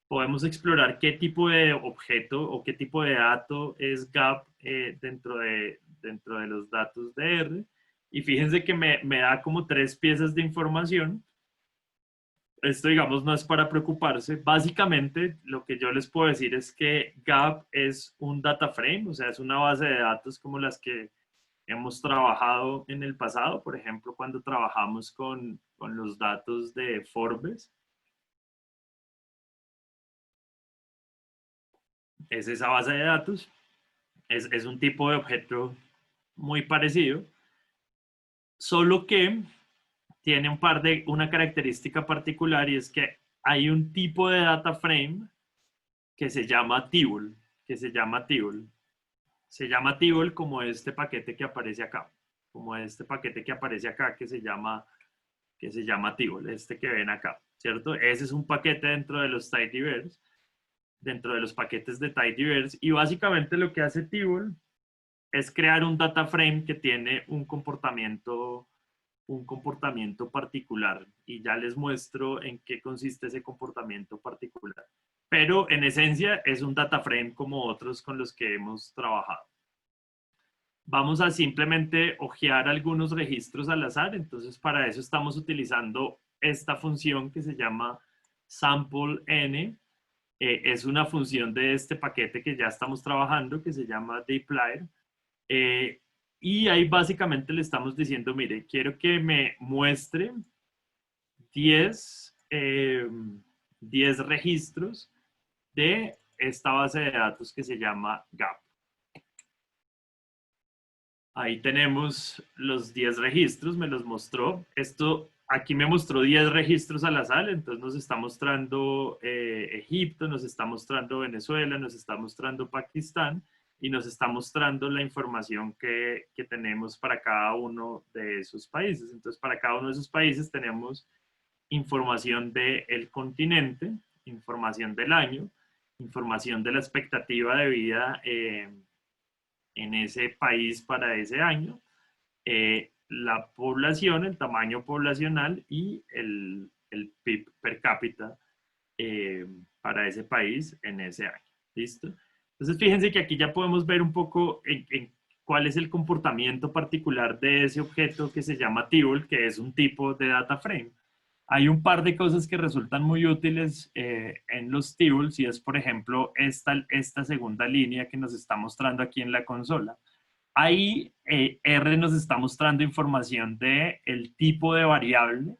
Podemos explorar qué tipo de objeto o qué tipo de dato es GAP dentro de los datos de R. Y fíjense que me da como 3 piezas de información. Esto, digamos, no es para preocuparse. Básicamente, lo que yo les puedo decir es que GAP es un data frame, o sea, es una base de datos como las que hemos trabajado en el pasado. Por ejemplo, cuando trabajamos con los datos de Forbes, es esa base de datos. Es un tipo de objeto muy parecido, solo que tiene una característica particular, y es que hay un tipo de data frame que se llama table, que se llama table. Se llama table como este paquete que aparece acá, como este paquete que aparece acá que se llama table, este que ven acá, ¿cierto? Ese es un paquete dentro de los tidyverse, dentro de los paquetes de tidyverse, y básicamente lo que hace table es crear un data frame que tiene un comportamiento particular, y ya les muestro en qué consiste ese comportamiento particular. Pero en esencia es un data frame como otros con los que hemos trabajado. Vamos a simplemente hojear algunos registros al azar. Entonces, para eso estamos utilizando esta función que se llama sample n. Es una función de este paquete que ya estamos trabajando, que se llama dplyr. Y ahí básicamente le estamos diciendo, mire, quiero que me muestre 10, 10 registros de esta base de datos que se llama GAP. Ahí tenemos los 10 registros, me los mostró. Esto, aquí me mostró 10 registros al azar, entonces nos está mostrando Egipto, nos está mostrando Venezuela, nos está mostrando Pakistán, y nos está mostrando la información que tenemos para cada uno de esos países. Entonces, para cada uno de esos países tenemos información del continente, información del año, información de la expectativa de vida en ese país para ese año, la población, el tamaño poblacional y el PIB per cápita para ese país en ese año. ¿Listo? Entonces, fíjense que aquí ya podemos ver un poco en cuál es el comportamiento particular de ese objeto que se llama table, que es un tipo de data frame. Hay un par de cosas que resultan muy útiles en los tables, y es, por ejemplo, esta segunda línea que nos está mostrando aquí en la consola. Ahí R nos está mostrando información de el tipo de variable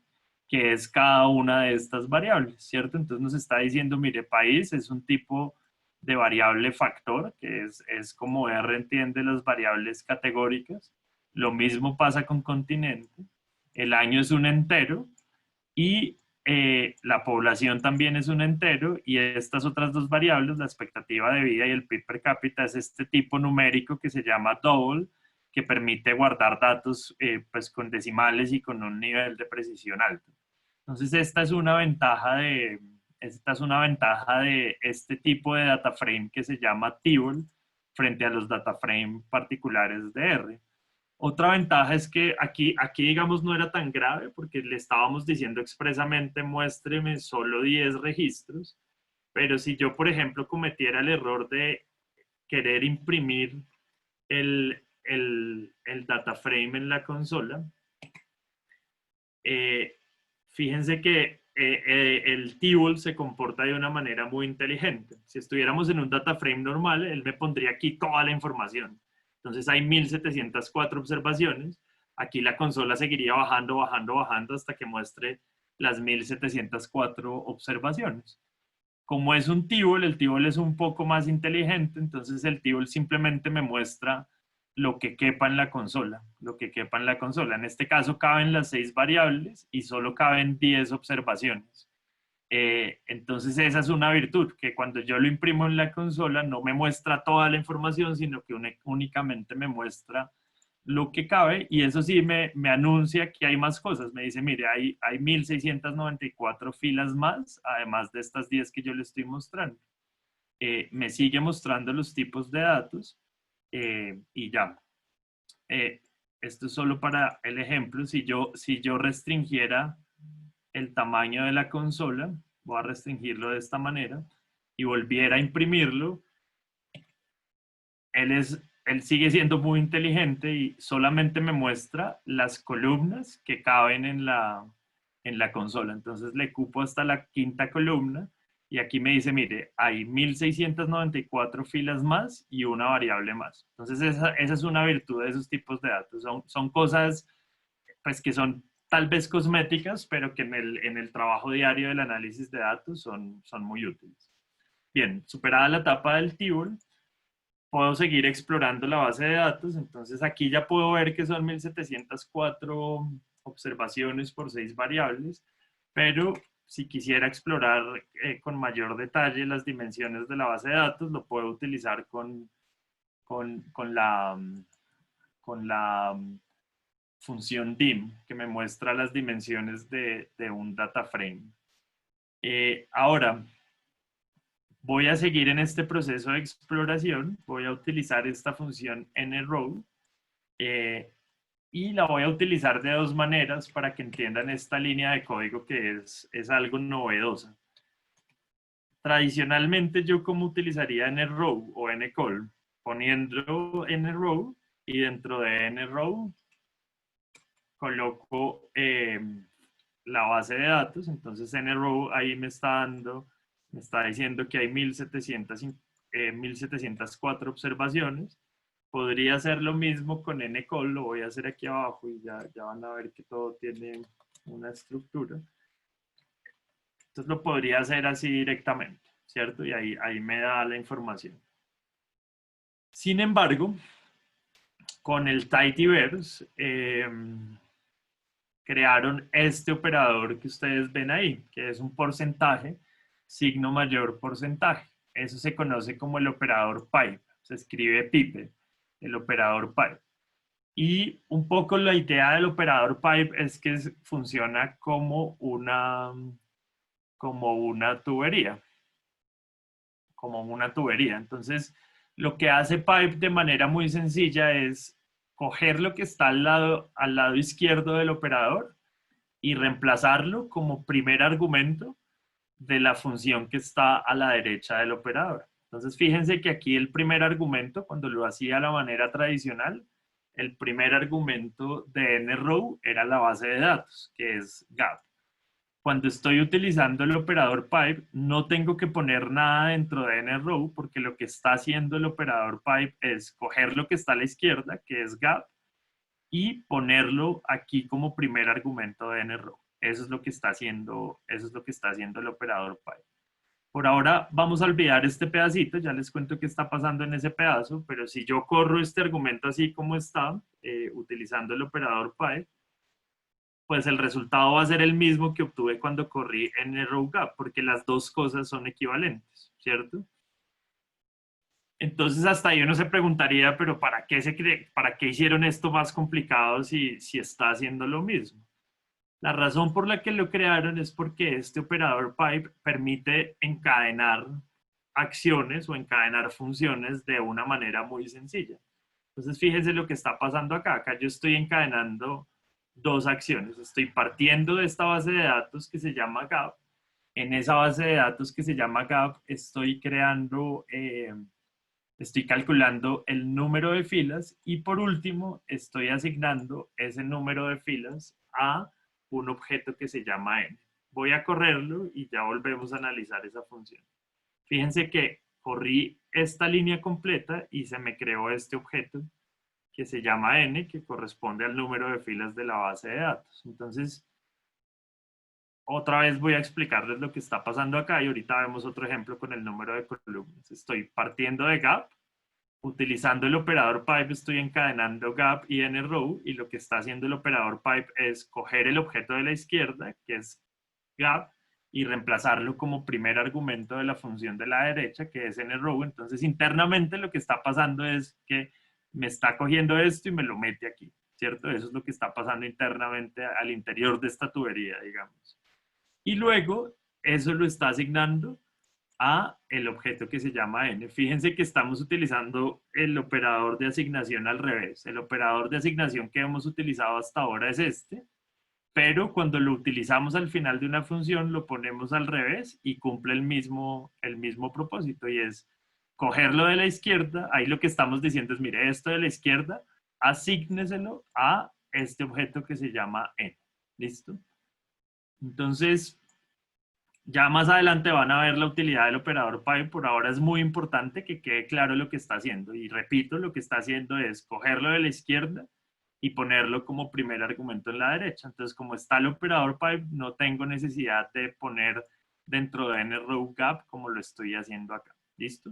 que es cada una de estas variables, ¿cierto? Entonces nos está diciendo, mire, país es un tipo de variable factor, que es como R entiende las variables categóricas. Lo mismo pasa con continente. El año es un entero, y la población también es un entero, y estas otras dos variables, la expectativa de vida y el PIB per cápita, es este tipo numérico que se llama double, que permite guardar datos pues con decimales y con un nivel de precisión alto. Entonces esta es una ventaja de este tipo de data frame que se llama table frente a los data frame particulares de R. Otra ventaja es que aquí digamos no era tan grave, porque le estábamos diciendo expresamente muéstreme solo 10 registros, pero si yo, por ejemplo, cometiera el error de querer imprimir el data frame en la consola, eh, fíjense que el table se comporta de una manera muy inteligente. Si estuviéramos en un data frame normal, él me pondría aquí toda la información. Entonces hay 1704 observaciones. Aquí la consola seguiría bajando, bajando, bajando hasta que muestre las 1704 observaciones. Como es un table, el table es un poco más inteligente, entonces el table simplemente me muestra lo que quepa en la consola, lo que quepa en la consola. En este caso caben las 6 variables y solo caben 10 observaciones. Entonces esa es una virtud, que cuando yo lo imprimo en la consola no me muestra toda la información, sino que únicamente me muestra lo que cabe, y eso sí me anuncia que hay más cosas. Me dice, mire, hay 1694 filas más, además de estas 10 que yo le estoy mostrando. Me sigue mostrando los tipos de datos y ya. Esto es solo para el ejemplo. Si yo restringiera el tamaño de la consola, voy a restringirlo de esta manera, y volviera a imprimirlo, él sigue siendo muy inteligente y solamente me muestra las columnas que caben en la consola. Entonces le cupo hasta la quinta columna y aquí me dice, mire, hay 1694 filas más y una variable más. Entonces esa es una virtud de esos tipos de datos. Son cosas pues, que son tal vez cosméticas, pero que en el trabajo diario del análisis de datos son muy útiles. Bien, superada la etapa del Tibol, puedo seguir explorando la base de datos. Entonces aquí ya puedo ver que son 1704 observaciones por 6 variables, pero si quisiera explorar con mayor detalle las dimensiones de la base de datos, lo puedo utilizar con la función dim, que me muestra las dimensiones de un data frame. Ahora, voy a seguir en este proceso de exploración, voy a utilizar esta función nrow y la voy a utilizar de dos maneras para que entiendan esta línea de código que es algo novedosa. Tradicionalmente, yo como utilizaría nrow o ncall, poniendo nrow y dentro de nrow coloco la base de datos. Entonces nrow ahí me está diciendo que hay 1704 observaciones. Podría hacer lo mismo con ncall, lo voy a hacer aquí abajo y ya van a ver que todo tiene una estructura. Entonces lo podría hacer así directamente, ¿cierto? Y ahí me da la información. Sin embargo, con el Tidyverse crearon este operador que ustedes ven ahí, que es un porcentaje, signo mayor porcentaje. Eso se conoce como el operador pipe. Se escribe pipe, el operador pipe. Y un poco la idea del operador pipe es que funciona como una tubería. Como una tubería. Entonces, lo que hace pipe de manera muy sencilla es coger lo que está al lado izquierdo del operador y reemplazarlo como primer argumento de la función que está a la derecha del operador. Entonces, fíjense que aquí el primer argumento, cuando lo hacía de la manera tradicional, el primer argumento de nrow era la base de datos, que es gap. Cuando estoy utilizando el operador pipe, no tengo que poner nada dentro de nrow, porque lo que está haciendo el operador pipe es coger lo que está a la izquierda, que es gap, y ponerlo aquí como primer argumento de nrow. Eso es lo que está haciendo el operador pipe. Por ahora vamos a olvidar este pedacito, ya les cuento qué está pasando en ese pedazo, pero si yo corro este argumento así como está, utilizando el operador pipe, pues el resultado va a ser el mismo que obtuve cuando corrí nrow gap, porque las dos cosas son equivalentes, ¿cierto? Entonces hasta ahí uno se preguntaría, pero ¿para qué hicieron esto más complicado si está haciendo lo mismo? La razón por la que lo crearon es porque este operador pipe permite encadenar acciones o encadenar funciones de una manera muy sencilla. Entonces fíjense lo que está pasando acá. Acá yo estoy encadenando dos acciones. Estoy partiendo de esta base de datos que se llama gap. En esa base de datos que se llama gap estoy calculando el número de filas y por último estoy asignando ese número de filas a un objeto que se llama n. Voy a correrlo y ya volvemos a analizar esa función. Fíjense que corrí esta línea completa y se me creó este objeto que se llama n, que corresponde al número de filas de la base de datos. Entonces, otra vez voy a explicarles lo que está pasando acá y ahorita vemos otro ejemplo con el número de columnas. Estoy partiendo de gap, utilizando el operador pipe estoy encadenando gap y nrow, y lo que está haciendo el operador pipe es coger el objeto de la izquierda, que es gap, y reemplazarlo como primer argumento de la función de la derecha, que es nrow. Entonces, internamente lo que está pasando es que me está cogiendo esto y me lo mete aquí, ¿cierto? Eso es lo que está pasando internamente al interior de esta tubería, digamos. Y luego, eso lo está asignando a el objeto que se llama n. Fíjense que estamos utilizando el operador de asignación al revés. El operador de asignación que hemos utilizado hasta ahora es este, pero cuando lo utilizamos al final de una función lo ponemos al revés y cumple el mismo propósito, y es cogerlo de la izquierda. Ahí lo que estamos diciendo es, mire, esto de la izquierda, asígneselo a este objeto que se llama n. ¿Listo? Entonces, ya más adelante van a ver la utilidad del operador pipe. Por ahora es muy importante que quede claro lo que está haciendo. Y repito, lo que está haciendo es cogerlo de la izquierda y ponerlo como primer argumento en la derecha. Entonces, como está el operador pipe, no tengo necesidad de poner dentro de nrow gap como lo estoy haciendo acá. ¿Listo?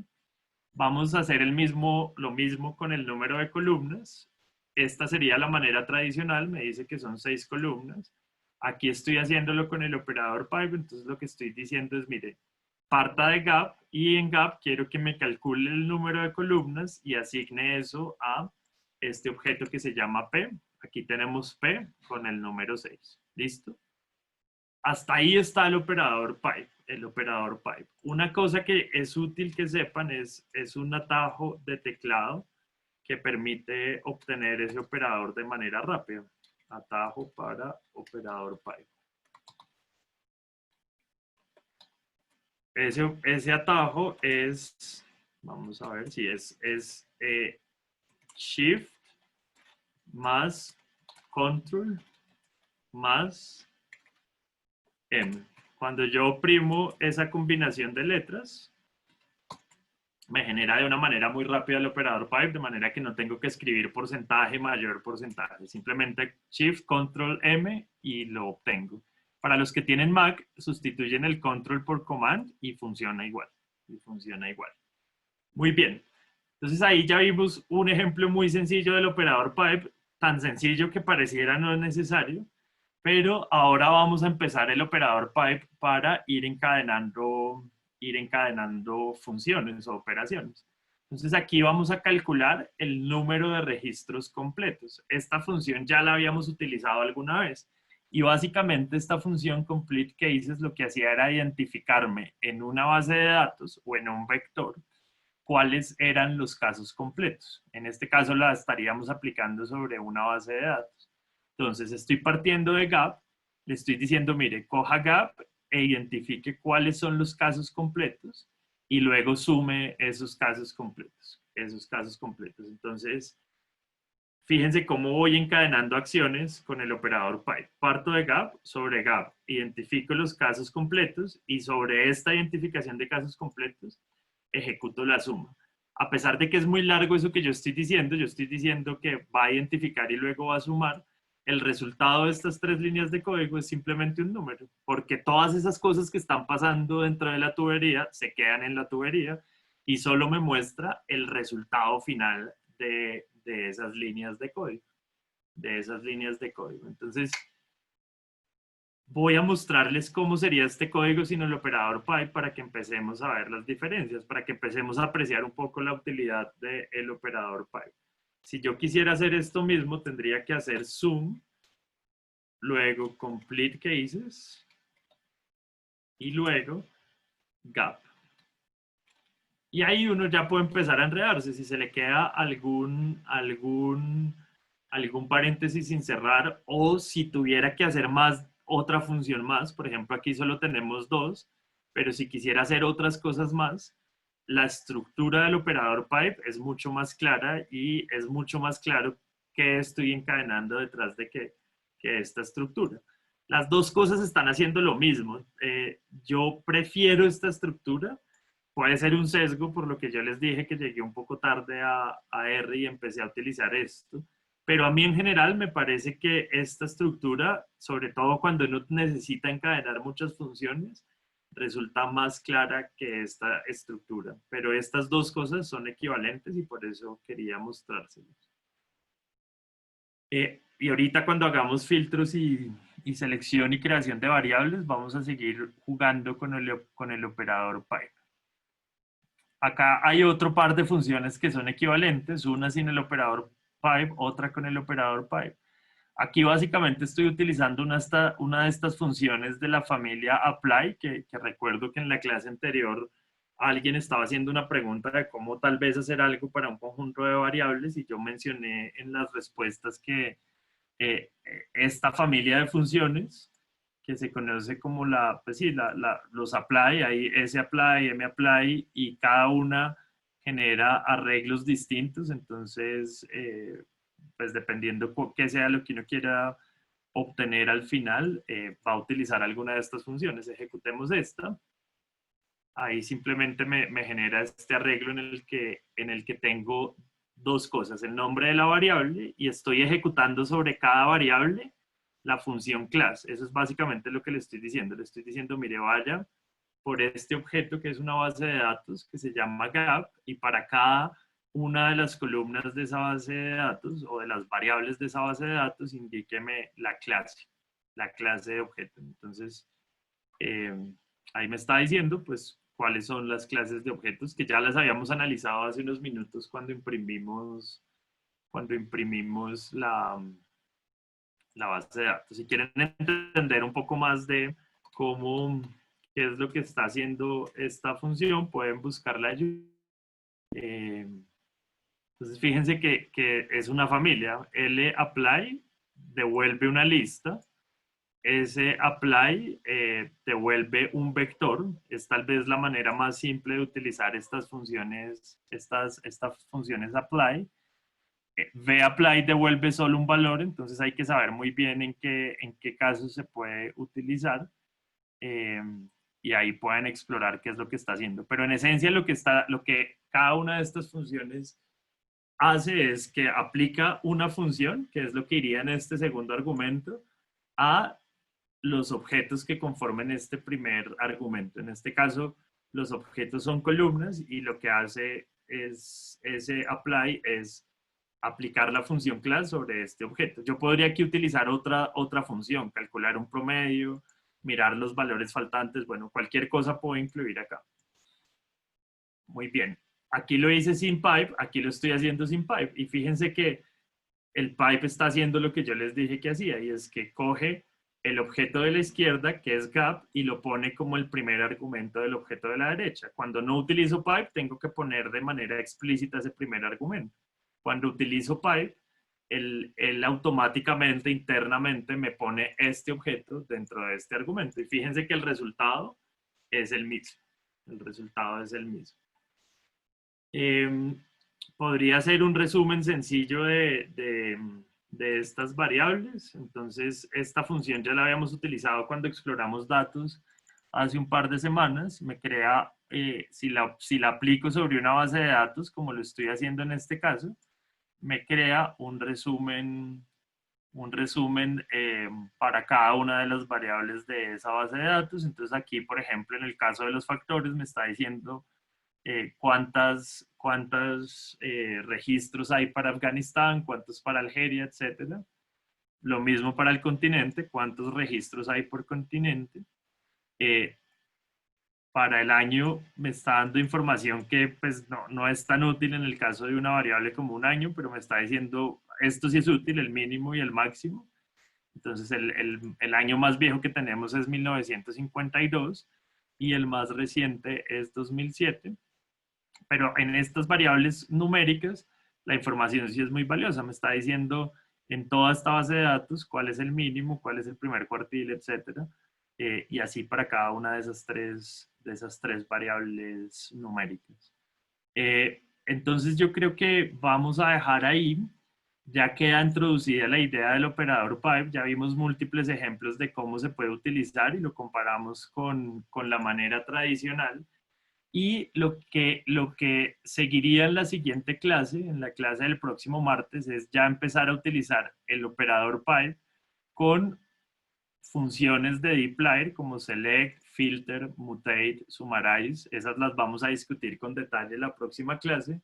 Vamos a hacer lo mismo con el número de columnas. Esta sería la manera tradicional. Me dice que son 6 columnas. Aquí estoy haciéndolo con el operador pipe. Entonces lo que estoy diciendo es, mire, parta de gap, y en gap quiero que me calcule el número de columnas y asigne eso a este objeto que se llama P. Aquí tenemos P con el número 6. ¿Listo? Hasta ahí está el operador pipe, Una cosa que es útil que sepan es un atajo de teclado que permite obtener ese operador de manera rápida. Atajo para operador pipe. Ese atajo es, vamos a ver si es Shift más Control más M. Cuando yo oprimo esa combinación de letras, me genera de una manera muy rápida el operador pipe, de manera que no tengo que escribir porcentaje, mayor porcentaje. Simplemente Shift, Control, M y lo obtengo. Para los que tienen Mac, sustituyen el Control por Command y funciona igual. Muy bien. Entonces ahí ya vimos un ejemplo muy sencillo del operador pipe, tan sencillo que pareciera no es necesario, pero ahora vamos a empezar el operador pipe para ir encadenando funciones o operaciones. Entonces aquí vamos a calcular el número de registros completos. Esta función ya la habíamos utilizado alguna vez, y básicamente esta función complete cases lo que hacía era identificarme en una base de datos o en un vector cuáles eran los casos completos. En este caso la estaríamos aplicando sobre una base de datos. Entonces estoy partiendo de gap, le estoy diciendo, mire, coja gap e identifique cuáles son los casos completos y luego sume esos casos completos. Entonces, fíjense cómo voy encadenando acciones con el operador pipe. Parto de gap, sobre gap, identifico los casos completos y sobre esta identificación de casos completos ejecuto la suma. A pesar de que es muy largo eso que yo estoy diciendo que va a identificar y luego va a sumar. El resultado de estas 3 líneas de código es simplemente un número, porque todas esas cosas que están pasando dentro de la tubería se quedan en la tubería y solo me muestra el resultado final de esas líneas de código. Entonces, voy a mostrarles cómo sería este código sin el operador pipe para que empecemos a ver las diferencias, para que empecemos a apreciar un poco la utilidad del operador pipe. Si yo quisiera hacer esto mismo, tendría que hacer sum, luego complete cases y luego gap. Y ahí uno ya puede empezar a enredarse. Si se le queda algún paréntesis sin cerrar, o si tuviera que hacer otra función más, por ejemplo aquí solo tenemos 2, pero si quisiera hacer otras cosas más, la estructura del operador pipe es mucho más clara y es mucho más claro qué estoy encadenando detrás de que esta estructura. Las dos cosas están haciendo lo mismo. Yo prefiero esta estructura. Puede ser un sesgo por lo que yo les dije que llegué un poco tarde a R y empecé a utilizar esto. Pero a mí en general me parece que esta estructura, sobre todo cuando uno necesita encadenar muchas funciones, resulta más clara que esta estructura. Pero estas dos cosas son equivalentes y por eso quería mostrárselos. Y ahorita cuando hagamos filtros y selección y creación de variables, vamos a seguir jugando con el operador pipe. Acá hay otro par de funciones que son equivalentes, una sin el operador pipe, otra con el operador pipe. Aquí básicamente estoy utilizando una de estas funciones de la familia apply, que recuerdo que en la clase anterior alguien estaba haciendo una pregunta de cómo tal vez hacer algo para un conjunto de variables y yo mencioné en las respuestas que esta familia de funciones que se conoce como pues sí, los apply, hay S apply, M apply, y cada una genera arreglos distintos, entonces, pues dependiendo qué sea lo que uno quiera obtener al final, va a utilizar alguna de estas funciones. Ejecutemos esta. Ahí simplemente me genera este arreglo en el que tengo dos cosas, el nombre de la variable y estoy ejecutando sobre cada variable la función class. Eso es básicamente lo que le estoy diciendo. Le estoy diciendo, mire, vaya por este objeto que es una base de datos que se llama gap y para cada una de las columnas de esa base de datos o de las variables de esa base de datos, indíqueme la clase de objeto. Entonces, eh, ahí me está diciendo, pues, cuáles son las clases de objetos que ya las habíamos analizado hace unos minutos cuando imprimimos la base de datos. Si quieren entender un poco más de cómo, qué es lo que está haciendo esta función, pueden buscar la ayuda. Entonces, fíjense que es una familia. Lapply devuelve una lista. Ese apply devuelve un vector. Es tal vez la manera más simple de utilizar estas funciones apply. VApply devuelve solo un valor, entonces hay que saber muy bien en qué casos se puede utilizar eh, y ahí pueden explorar qué es lo que está haciendo. Pero en esencia lo que cada una de estas funciones hace es que aplica una función, que es lo que iría en este segundo argumento, a los objetos que conformen este primer argumento. En este caso, los objetos son columnas y lo que hace es ese apply es aplicar la función class sobre este objeto. Yo podría aquí utilizar otra función, calcular un promedio, mirar los valores faltantes, bueno, cualquier cosa puedo incluir acá. Muy bien. Aquí lo hice sin pipe, aquí lo estoy haciendo sin pipe. Y fíjense que el pipe está haciendo lo que yo les dije que hacía, y es que coge el objeto de la izquierda, que es gap, y lo pone como el primer argumento del objeto de la derecha. Cuando no utilizo pipe, tengo que poner de manera explícita ese primer argumento. Cuando utilizo pipe, él automáticamente, internamente, me pone este objeto dentro de este argumento. Y fíjense que el resultado es el mismo. El resultado es el mismo. Podría hacer un resumen sencillo de estas variables. Entonces, esta función ya la habíamos utilizado cuando exploramos datos hace un par de semanas. Me crea, si la aplico sobre una base de datos, como lo estoy haciendo en este caso, me crea un resumen para cada una de las variables de esa base de datos. Entonces aquí, por ejemplo, en el caso de los factores, me está diciendo cuántos registros hay para Afganistán, cuántos para Algeria, etcétera. Lo mismo para el continente, cuántos registros hay por continente. Eh, para el año me está dando información que pues no es tan útil en el caso de una variable como un año, pero me está diciendo esto sí es útil, el mínimo y el máximo. Entonces el año más viejo que tenemos es 1952 y el más reciente es 2007. Pero en estas variables numéricas, la información sí es muy valiosa. Me está diciendo en toda esta base de datos cuál es el mínimo, cuál es el primer cuartil, etcétera. Y así para cada una de esas tres variables numéricas. Entonces yo creo que vamos a dejar ahí. Ya queda introducida la idea del operador pipe, ya vimos múltiples ejemplos de cómo se puede utilizar y lo comparamos con la manera tradicional. Y lo que seguiría en la siguiente clase, en la clase del próximo martes, es ya empezar a utilizar el operador pipe con funciones de dplyr como select, filter, mutate, summarize. Esas las vamos a discutir con detalle en la próxima clase.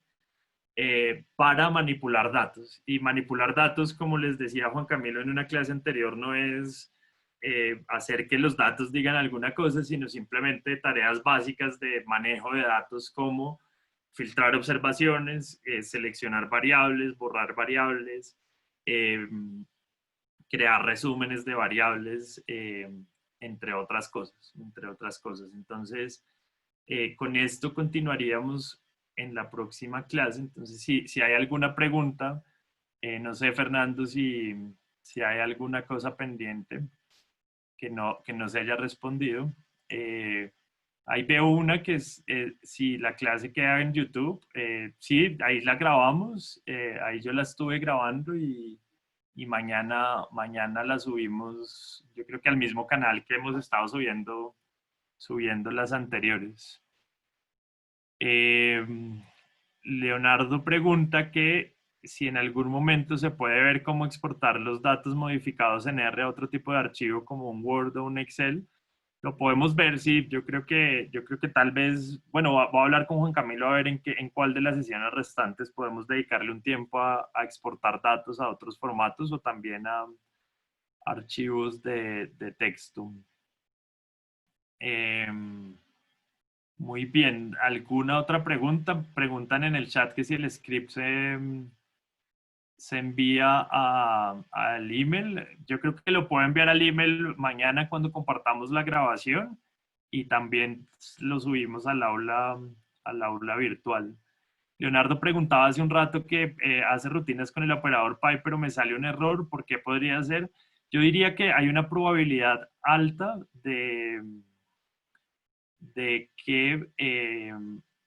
para manipular datos. Y manipular datos, como les decía Juan Camilo en una clase anterior, no es hacer que los datos digan alguna cosa, sino simplemente tareas básicas de manejo de datos como filtrar observaciones, seleccionar variables, borrar variables, eh, crear resúmenes de variables, entre otras cosas, entre otras cosas. Entonces, con esto continuaríamos en la próxima clase. Entonces, si hay alguna pregunta, no sé, Fernando, si hay alguna cosa pendiente que no se haya respondido. Ahí veo una que es, si la clase queda en YouTube, sí, ahí la grabamos, ahí yo la estuve grabando y mañana la subimos, yo creo que al mismo canal que hemos estado subiendo las anteriores. Eh, Leonardo pregunta que si en algún momento se puede ver cómo exportar los datos modificados en R a otro tipo de archivo como un Word o un Excel. Lo podemos ver, sí, yo creo que tal vez, bueno, voy a hablar con Juan Camilo a ver en cuál de las sesiones restantes podemos dedicarle un tiempo a exportar datos a otros formatos o también a archivos de texto. Eh, Muy bien. ¿Alguna otra pregunta? Preguntan en el chat que si el script se envía al email. Yo creo que lo puedo enviar al email mañana cuando compartamos la grabación y también lo subimos al aula virtual. Leonardo preguntaba hace un rato que hace rutinas con el operador Pi, pero me sale un error. ¿Por qué podría ser? Yo diría que hay una probabilidad alta de que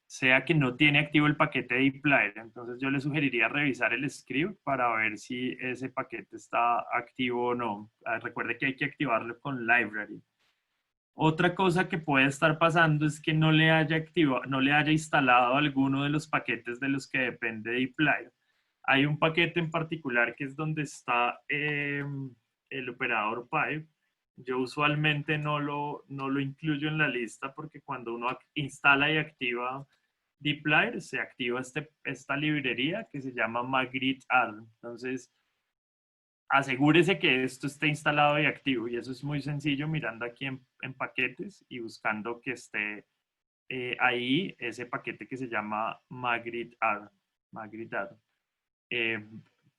sea que no tiene activo el paquete de dplyr. Entonces yo le sugeriría revisar el script para ver si ese paquete está activo o no. Recuerde que hay que activarlo con library. Otra cosa que puede estar pasando es que no le haya instalado alguno de los paquetes de los que depende de dplyr. Hay un paquete en particular que es donde está el operador pipe. Yo usualmente no lo incluyo en la lista porque cuando uno instala y activa dplyr, se activa esta librería que se llama magrittr. Entonces, asegúrese que esto esté instalado y activo. Y eso es muy sencillo mirando aquí en paquetes y buscando que esté ahí ese paquete que se llama magrittr. Eh,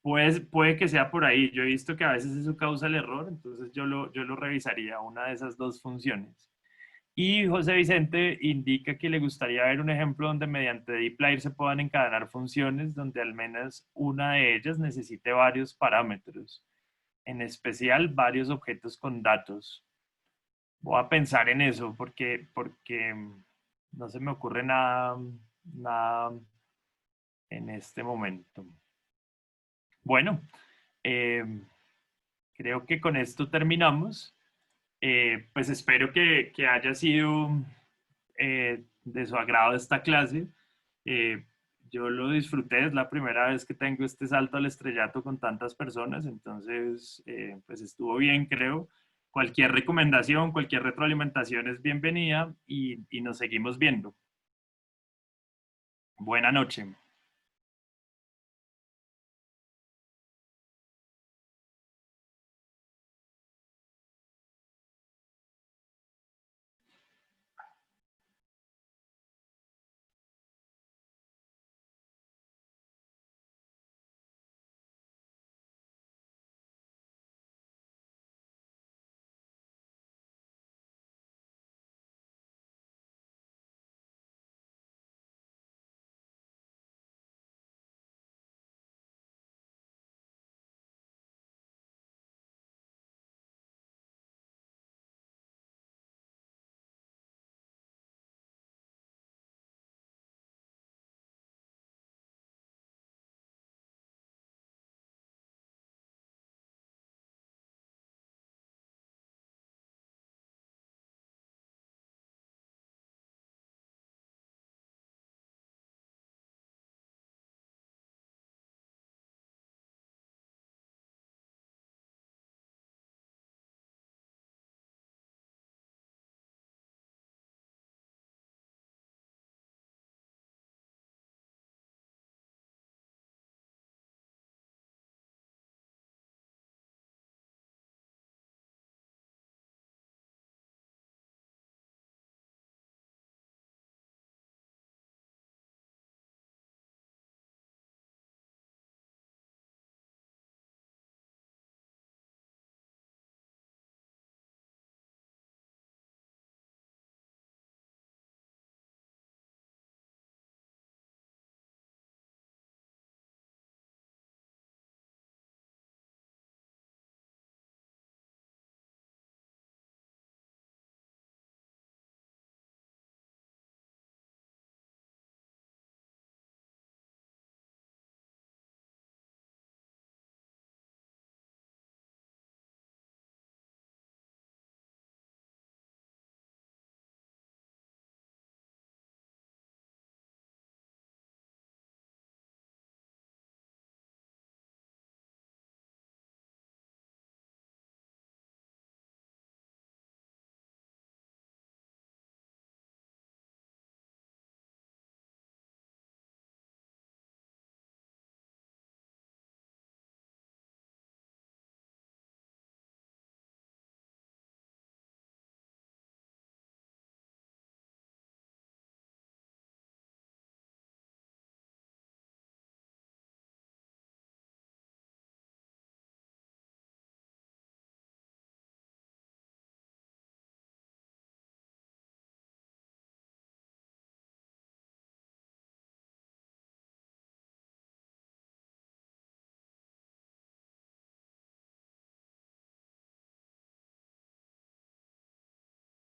puede que sea por ahí. Yo he visto que a veces eso causa el error, entonces yo lo revisaría, una de esas dos funciones. Y José Vicente indica que le gustaría ver un ejemplo donde mediante dplyr se puedan encadenar funciones donde al menos una de ellas necesite varios parámetros, en especial varios objetos con datos. Voy a pensar en eso porque no se me ocurre nada en este momento. Bueno, eh, creo que con esto terminamos. Pues espero que haya sido de su agrado esta clase. Eh, yo lo disfruté, es la primera vez que tengo este salto al estrellato con tantas personas, entonces pues estuvo bien, creo. Cualquier recomendación, cualquier retroalimentación es bienvenida y nos seguimos viendo. Buena noche.